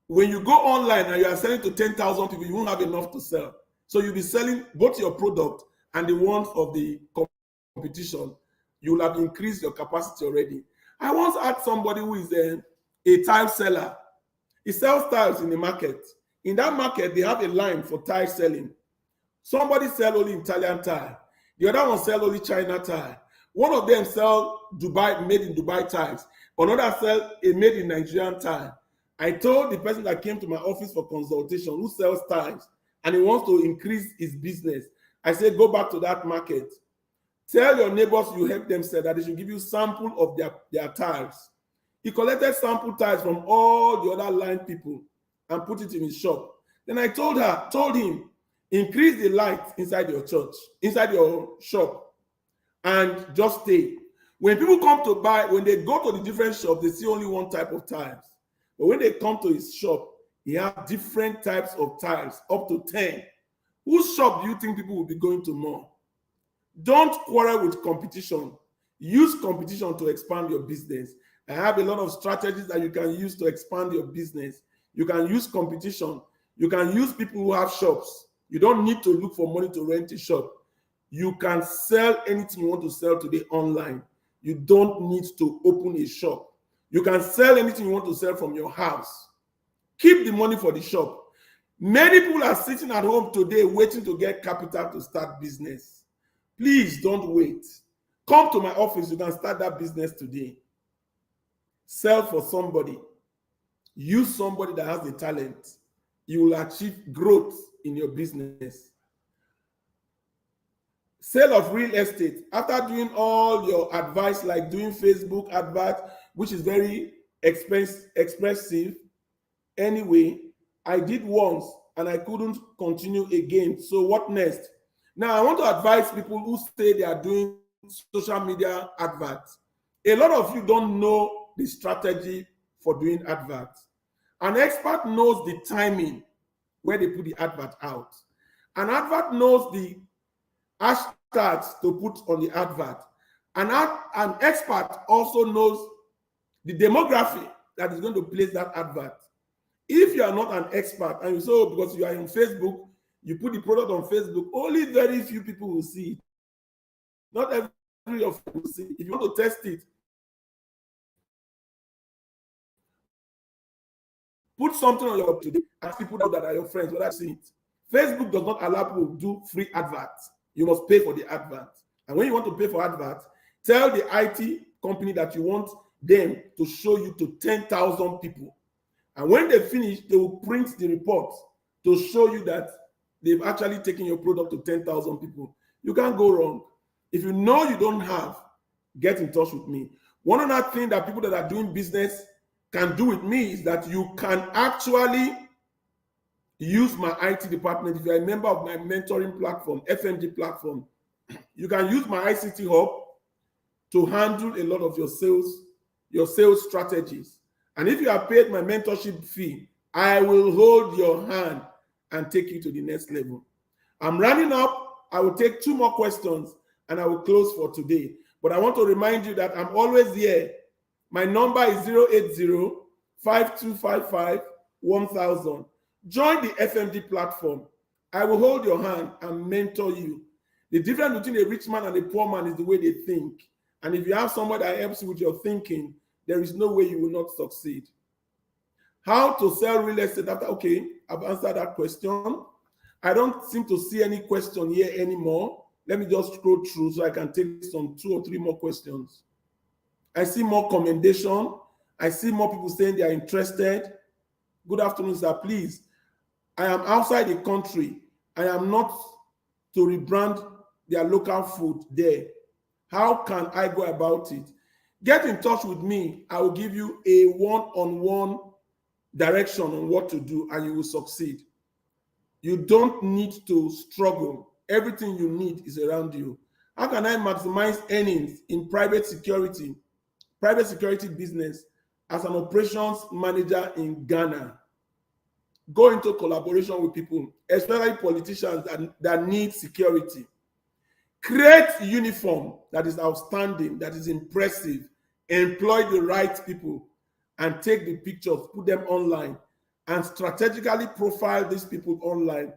when you go online and you are selling to 10,000 people, you won't have enough to sell. So you'll be selling both your product and the ones of the competition. You will have increased your capacity already. I once had somebody who is a tile seller. He sells tiles in the market. In that market, they have a line for tile selling. Somebody sell only Italian tile. The other one sell only China tile. One of them sell Dubai, made in Dubai tiles. Another sell a made in Nigerian tile. I told the person that came to my office for consultation who sells tiles and he wants to increase his business. I said, go back to that market. Tell your neighbors you help them sell that they should give you sample of their tiles. He collected sample tiles from all the other line people and put it in his shop. Then I told him, increase the light inside your church, inside your shop, and just stay. When people come to buy, when they go to the different shop, they see only one type of tiles. But when they come to his shop, he has different types of tiles, up to 10. Whose shop do you think people will be going to more? Don't quarrel with competition. Use competition to expand your business. I have a lot of strategies that you can use to expand your business. You can use competition. You can use people who have shops. You don't need to look for money to rent a shop. You can sell anything you want to sell today online. You don't need to open a shop. You can sell anything you want to sell from your house. Keep the money for the shop. Many people are sitting at home today waiting to get capital to start business. Please don't wait. Come to my office. You can start that business today. Sell for somebody. Use somebody that has the talent. You will achieve growth in your business. Sale of real estate. After doing all your advice, like doing Facebook advert, which is very expensive. Anyway, I did once and I couldn't continue again. So what next? Now I want to advise people who say they are doing social media adverts. A lot of you don't know the strategy for doing adverts. An expert knows the timing where they put the advert out. An advert knows the hashtags to put on the advert. An expert also knows the demography that is going to place that advert. If you are not an expert and you say, oh, because you are on Facebook, you put the product on Facebook, only very few people will see it. Not every of you will see it. If you want to test it, put something on your today and people know that are your friends whether see it. Facebook does not allow people to do free adverts. You must pay for the advert. And when you want to pay for adverts, tell the IT company that you want them to show you to 10,000 people. And when they finish, they will print the report to show you that they've actually taken your product to 10,000 people. You can't go wrong. If you know you don't have, get in touch with me. One other thing that people that are doing business can do with me is that you can actually use my IT department. If you're a member of my mentoring platform, FMG platform, you can use my ICT hub to handle a lot of your sales strategies. And if you have paid my mentorship fee, I will hold your hand and take you to the next level. I'm running up. I will take 2 more questions and I will close for today. But I want to remind you that I'm always here. My number is 080-5255-1000. Join the FMD platform. I will hold your hand and mentor you. The difference between a rich man and a poor man is the way they think. And if you have somebody that helps you with your thinking, there is no way you will not succeed. How to sell real estate after? Okay, I've answered that question. I don't seem to see any question here anymore. Let me just scroll through so I can take some 2 or 3 more questions. I see more commendation. I see more people saying they are interested. Good afternoon, sir. Please, I am outside the country. I am not to rebrand their local food there. How can I go about it? Get in touch with me. I will give you a one-on-one direction on what to do, and you will succeed. You don't need to struggle. Everything you need is around you. How can I maximize earnings in private security business as an operations manager in Ghana? Go into collaboration with people, especially politicians that need security. Create a uniform that is outstanding, that is impressive. Employ the right people and take the pictures, put them online, and strategically profile these people online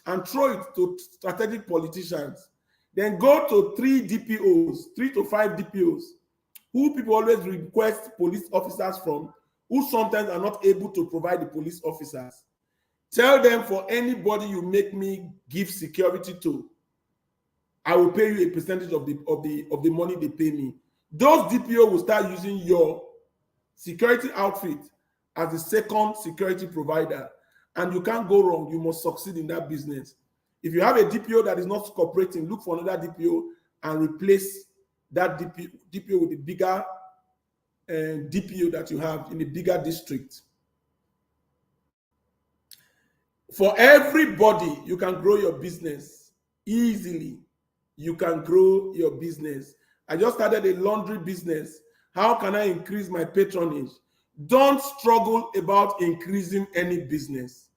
and throw it to strategic politicians. Then go to 3 to 5 DPOs, who people always request police officers from, who sometimes are not able to provide the police officers. Tell them, for anybody you make me give security to, I will pay you a percentage of the money they pay me. Those DPO will start using your security outfit as the second security provider, and you can't go wrong. You must succeed in that business. If you have a DPO that is not cooperating, look for another DPO and replace that DPO with the bigger DPO that you have in the bigger district. For everybody, you can grow your business easily. You can grow your business. I just started a laundry business. How can I increase my patronage? Don't struggle about increasing any business.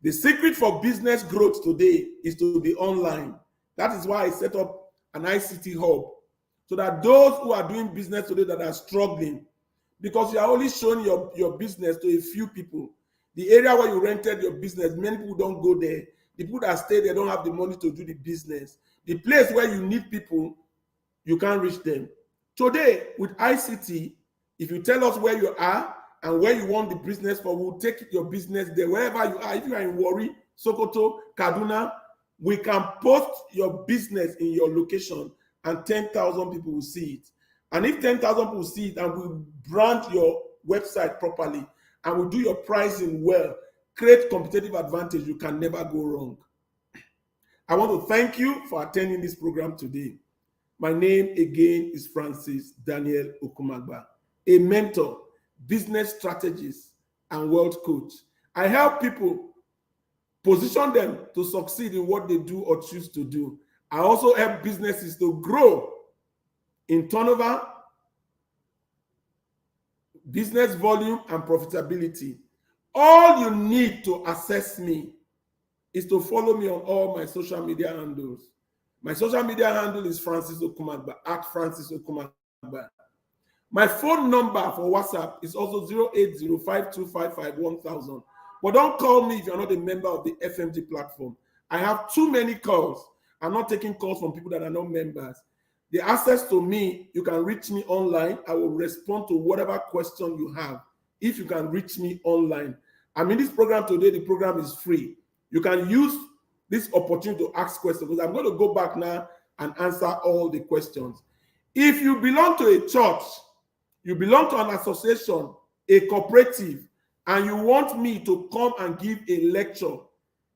The secret for business growth today is to be online. That is why I set up an ICT hub, so that those who are doing business today that are struggling, because you are only showing your business to a few people. The area where you rented your business, many people don't go there. The people that stay there don't have the money to do the business. The place where you need people, you can't reach them. Today, with ICT, if you tell us where you are and where you want the business for, we'll take your business there, wherever you are. If you are in Warri, Sokoto, Kaduna, we can post your business in your location and 10,000 people will see it. And if 10,000 people see it and we brand your website properly and we do your pricing well, create competitive advantage, you can never go wrong. I want to thank you for attending this program today. My name again is Francis Daniel Okumagba, a mentor, business strategist, and world coach. I help people position them to succeed in what they do or choose to do. I also help businesses to grow in turnover, business volume, and profitability. All you need to access me is to follow me on all my social media handles. My social media handle is Francis Okumagba, at Francis Okumagba. My phone number for WhatsApp is also 08052551000. But don't call me if you're not a member of the FMG platform. I have too many calls. I'm not taking calls from people that are not members. The access to me, you can reach me online. I will respond to whatever question you have if you can reach me online. I'm in this program today. The program is free. You can use this opportunity to ask questions, because I'm going to go back now and answer all the questions. If you belong to a church, you belong to an association, a cooperative, and you want me to come and give a lecture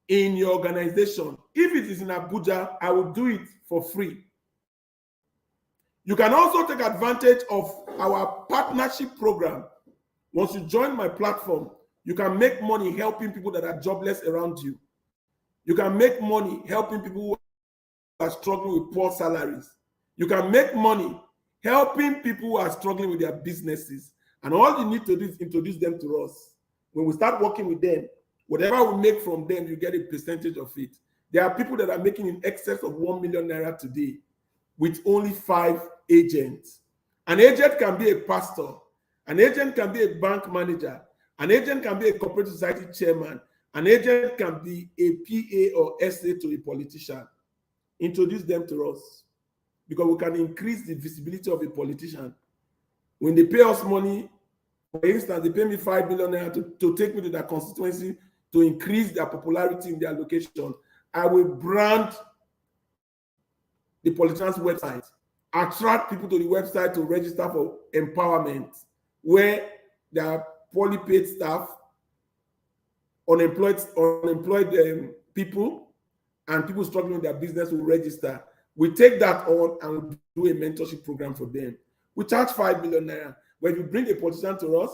in your organization, if it is in Abuja, I will do it for free. You can also take advantage of our partnership program. Once you join my platform, you can make money helping people that are jobless around you. You can make money helping people who are struggling with poor salaries. You can make money helping people who are struggling with their businesses. And all you need to do is introduce them to us. When we start working with them, whatever we make from them, you get a percentage of it. There are people that are making in excess of 1 million naira today with only 5 agents. An agent can be a pastor. An agent can be a bank manager. An agent can be a corporate society chairman. An agent can be a PA or SA to a politician. Introduce them to us, because we can increase the visibility of a politician. When they pay us money, for instance, they pay me 5 million naira to take me to their constituency to increase their popularity in their location, I will brand the politician's website, attract people to the website to register for empowerment, where there are poorly paid staff, unemployed people, and people struggling with their business will register. We take that on and do a mentorship program for them. We charge 5 million naira. When you bring a politician to us,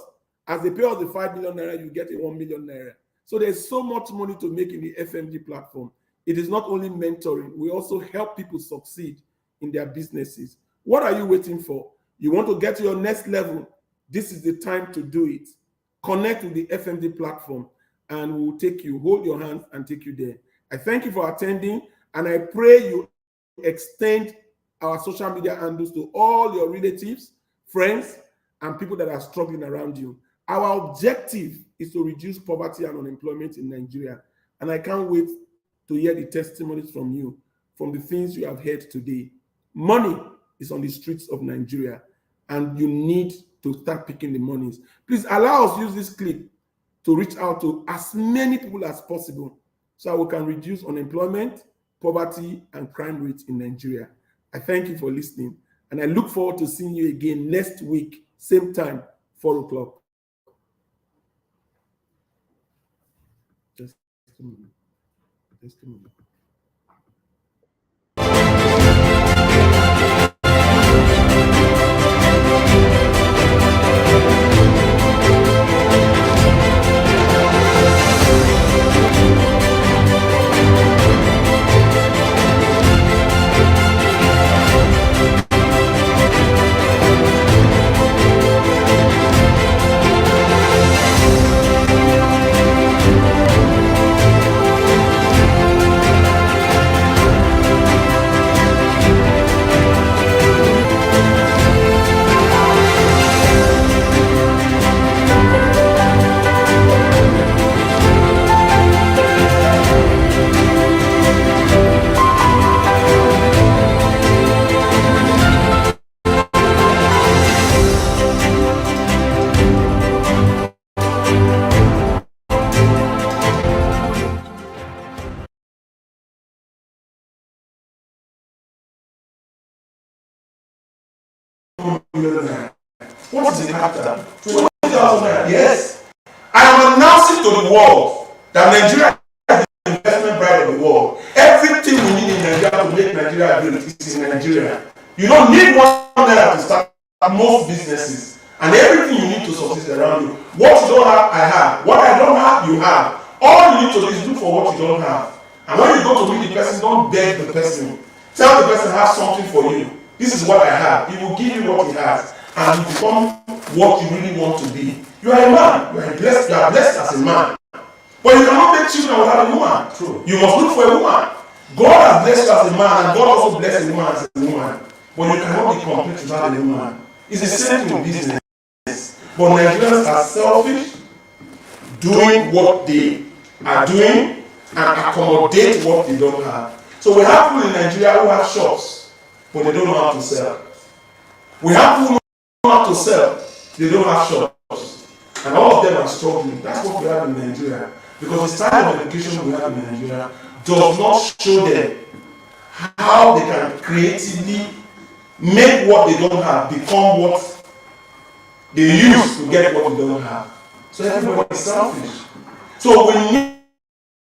as they pay us the 5 million naira, you get a 1 million naira. So there's so much money to make in the FMG platform. It is not only mentoring, we also help people succeed in their businesses. What are you waiting for? You want to get to your next level? This is the time to do it. Connect with the FMG platform and we'll take you, hold your hands and take you there. I thank you for attending and I pray you extend our social media handles to all your relatives, friends, and people that are struggling around you. Our objective is to reduce poverty and unemployment in Nigeria. And I can't wait to hear the testimonies from you, from the things you have heard today. Money is on the streets of Nigeria, and you need to start picking the monies. Please allow us use this clip to reach out to as many people as possible so we can reduce unemployment, poverty, and crime rates in Nigeria. I thank you for listening, and I look forward to seeing you again next week, same time, 4 o'clock. Just a minute. Just a minute. What is the capital? 20,000 naira. Yes. I am announcing to the world that Nigeria is the investment bride of the world. Everything we need in Nigeria to make Nigeria great is in Nigeria. You don't need 1 naira to start most businesses. And everything you need to succeed around you. What you don't have, I have. What I don't have, you have. All you need to do is look for what you don't have. And when you go to meet the person, don't beg the person. Tell the person I have something for you. This is what I have. He will give you what he has. And you become what you really want to be. You are a man. You are blessed as a man. But you cannot make children without a woman. True. You must look for a woman. God has blessed you as a man, and God also blessed a woman as a woman. But you cannot be complete without a woman. It's the same thing with business. But Nigerians are selfish, doing what they are doing, and accommodate what they don't have. So we have people in Nigeria who have shops, but they don't know how to sell. We have people who know how to sell, they don't have shops. And all of them are struggling. That's what we have in Nigeria. Because the style of education we have in Nigeria does not show them how they can creatively make what they don't have become what they use to get what they don't have. So everybody is selfish. So we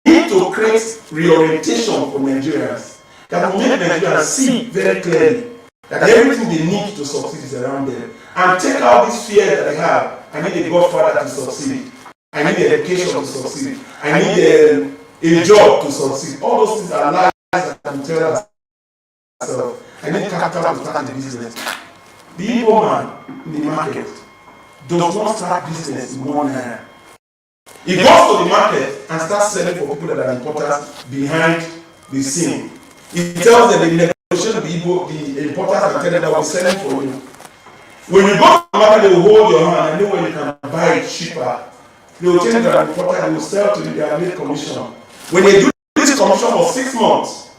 need to create reorientation for Nigerians that will make Nigerians see very clearly that everything they need to succeed is around them. And take out this fear that they have. I need a godfather to succeed. I need education to succeed. I need a job to succeed. All those things are lies that we tell ourselves. I need capital to start a business. The Igbo man in the market does not start business in 1 naira. He goes to the market and starts selling for people that are importers behind the scene. He tells them they negotiate the importers and tell them that we're selling for you. When you go to the market, they will hold your hand and know where you can buy it cheaper. They will change the importer and will sell to you, they are made commission. When they do this commission for 6 months,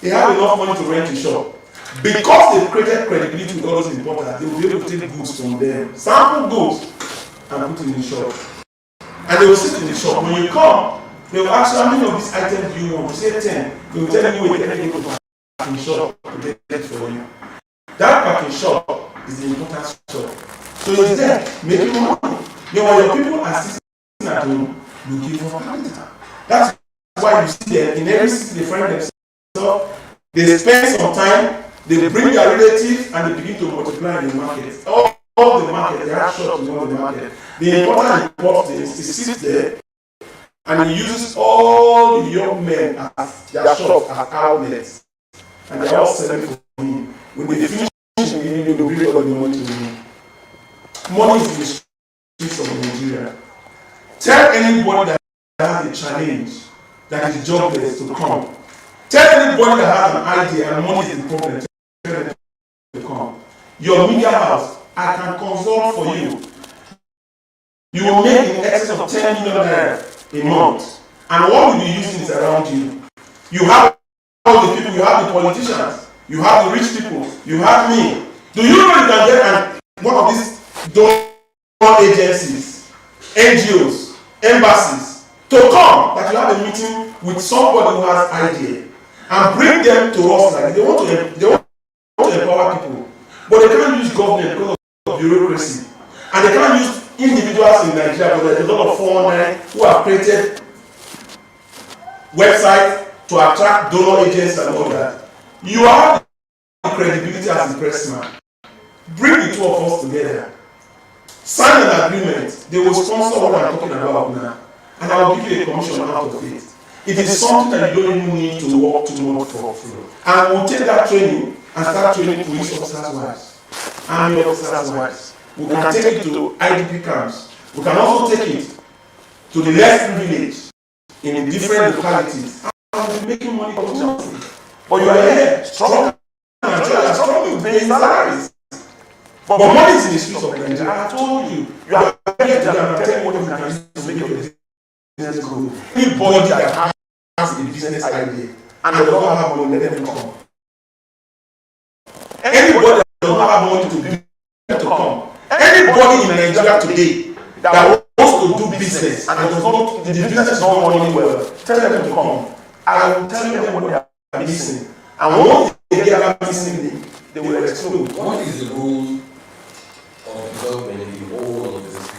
they have enough money to rent a shop. Because they've created credibility with all those importers, they will be able to take goods from them, sample goods, and put it in the shop. And they will sit in the shop. When you come, they will ask you how many of these items do you want. You say 10. They will tell you wait, let me go to the packing shop to get it for you. That packing shop is the importer's shop. So it's there, making money. Then when your people are sitting at home, you give them capital. That's why you see them in every city they find themselves. They spend some time, they bring their relatives, and they begin to multiply in the market. All the market, they have shops in all the market. The important thing is he sits there and he uses all the young men as their shops, as outlets. And they are all selling for him. When they finish him, they will bring all the money to him. Money is in the streets of Nigeria. Tell anybody that has a challenge, that is jobless, to come. Tell anybody that has an idea and money is the problem, tell them to come. Your media house, I can consult for you. You will make in excess of 10 million naira a month. And what will be using is around you. You have all the people, you have the politicians, you have the rich people, you have me. Do you know you can get one of these donor agencies, NGOs, embassies, to come that you have a meeting with somebody who has idea and bring them to us? Like they want to empower people, but they can't use government because of bureaucracy, and they can't use individuals in Nigeria because there's a lot of 419 who have created websites to attract donor agents and all that. You have the credibility as the pressman. Bring the two of us together. Sign an agreement. They will sponsor what I'm talking about now. And I will give you a commission out of it. It is something that you don't even need to work too much for. And we'll take that training and start training police officers' wives, army officers' wives. We can take it to IDP camps. We can also take it to the less privileged in different localities. And we'll be making money continuously. But you are here, strong, and you are strong with paying salaries. But money is in the streets of Nigeria. I told you, you are here today and I'm telling you what you can use to make your business grow. Anybody that has a business idea and does not have money, let them come. Anybody that does not have money to come. Anybody in Nigeria today that wants to do business and does not, the business is not running well, tell them to come. I will tell them what they are missing. And once they get that missing, they will explode. What is the role of government in all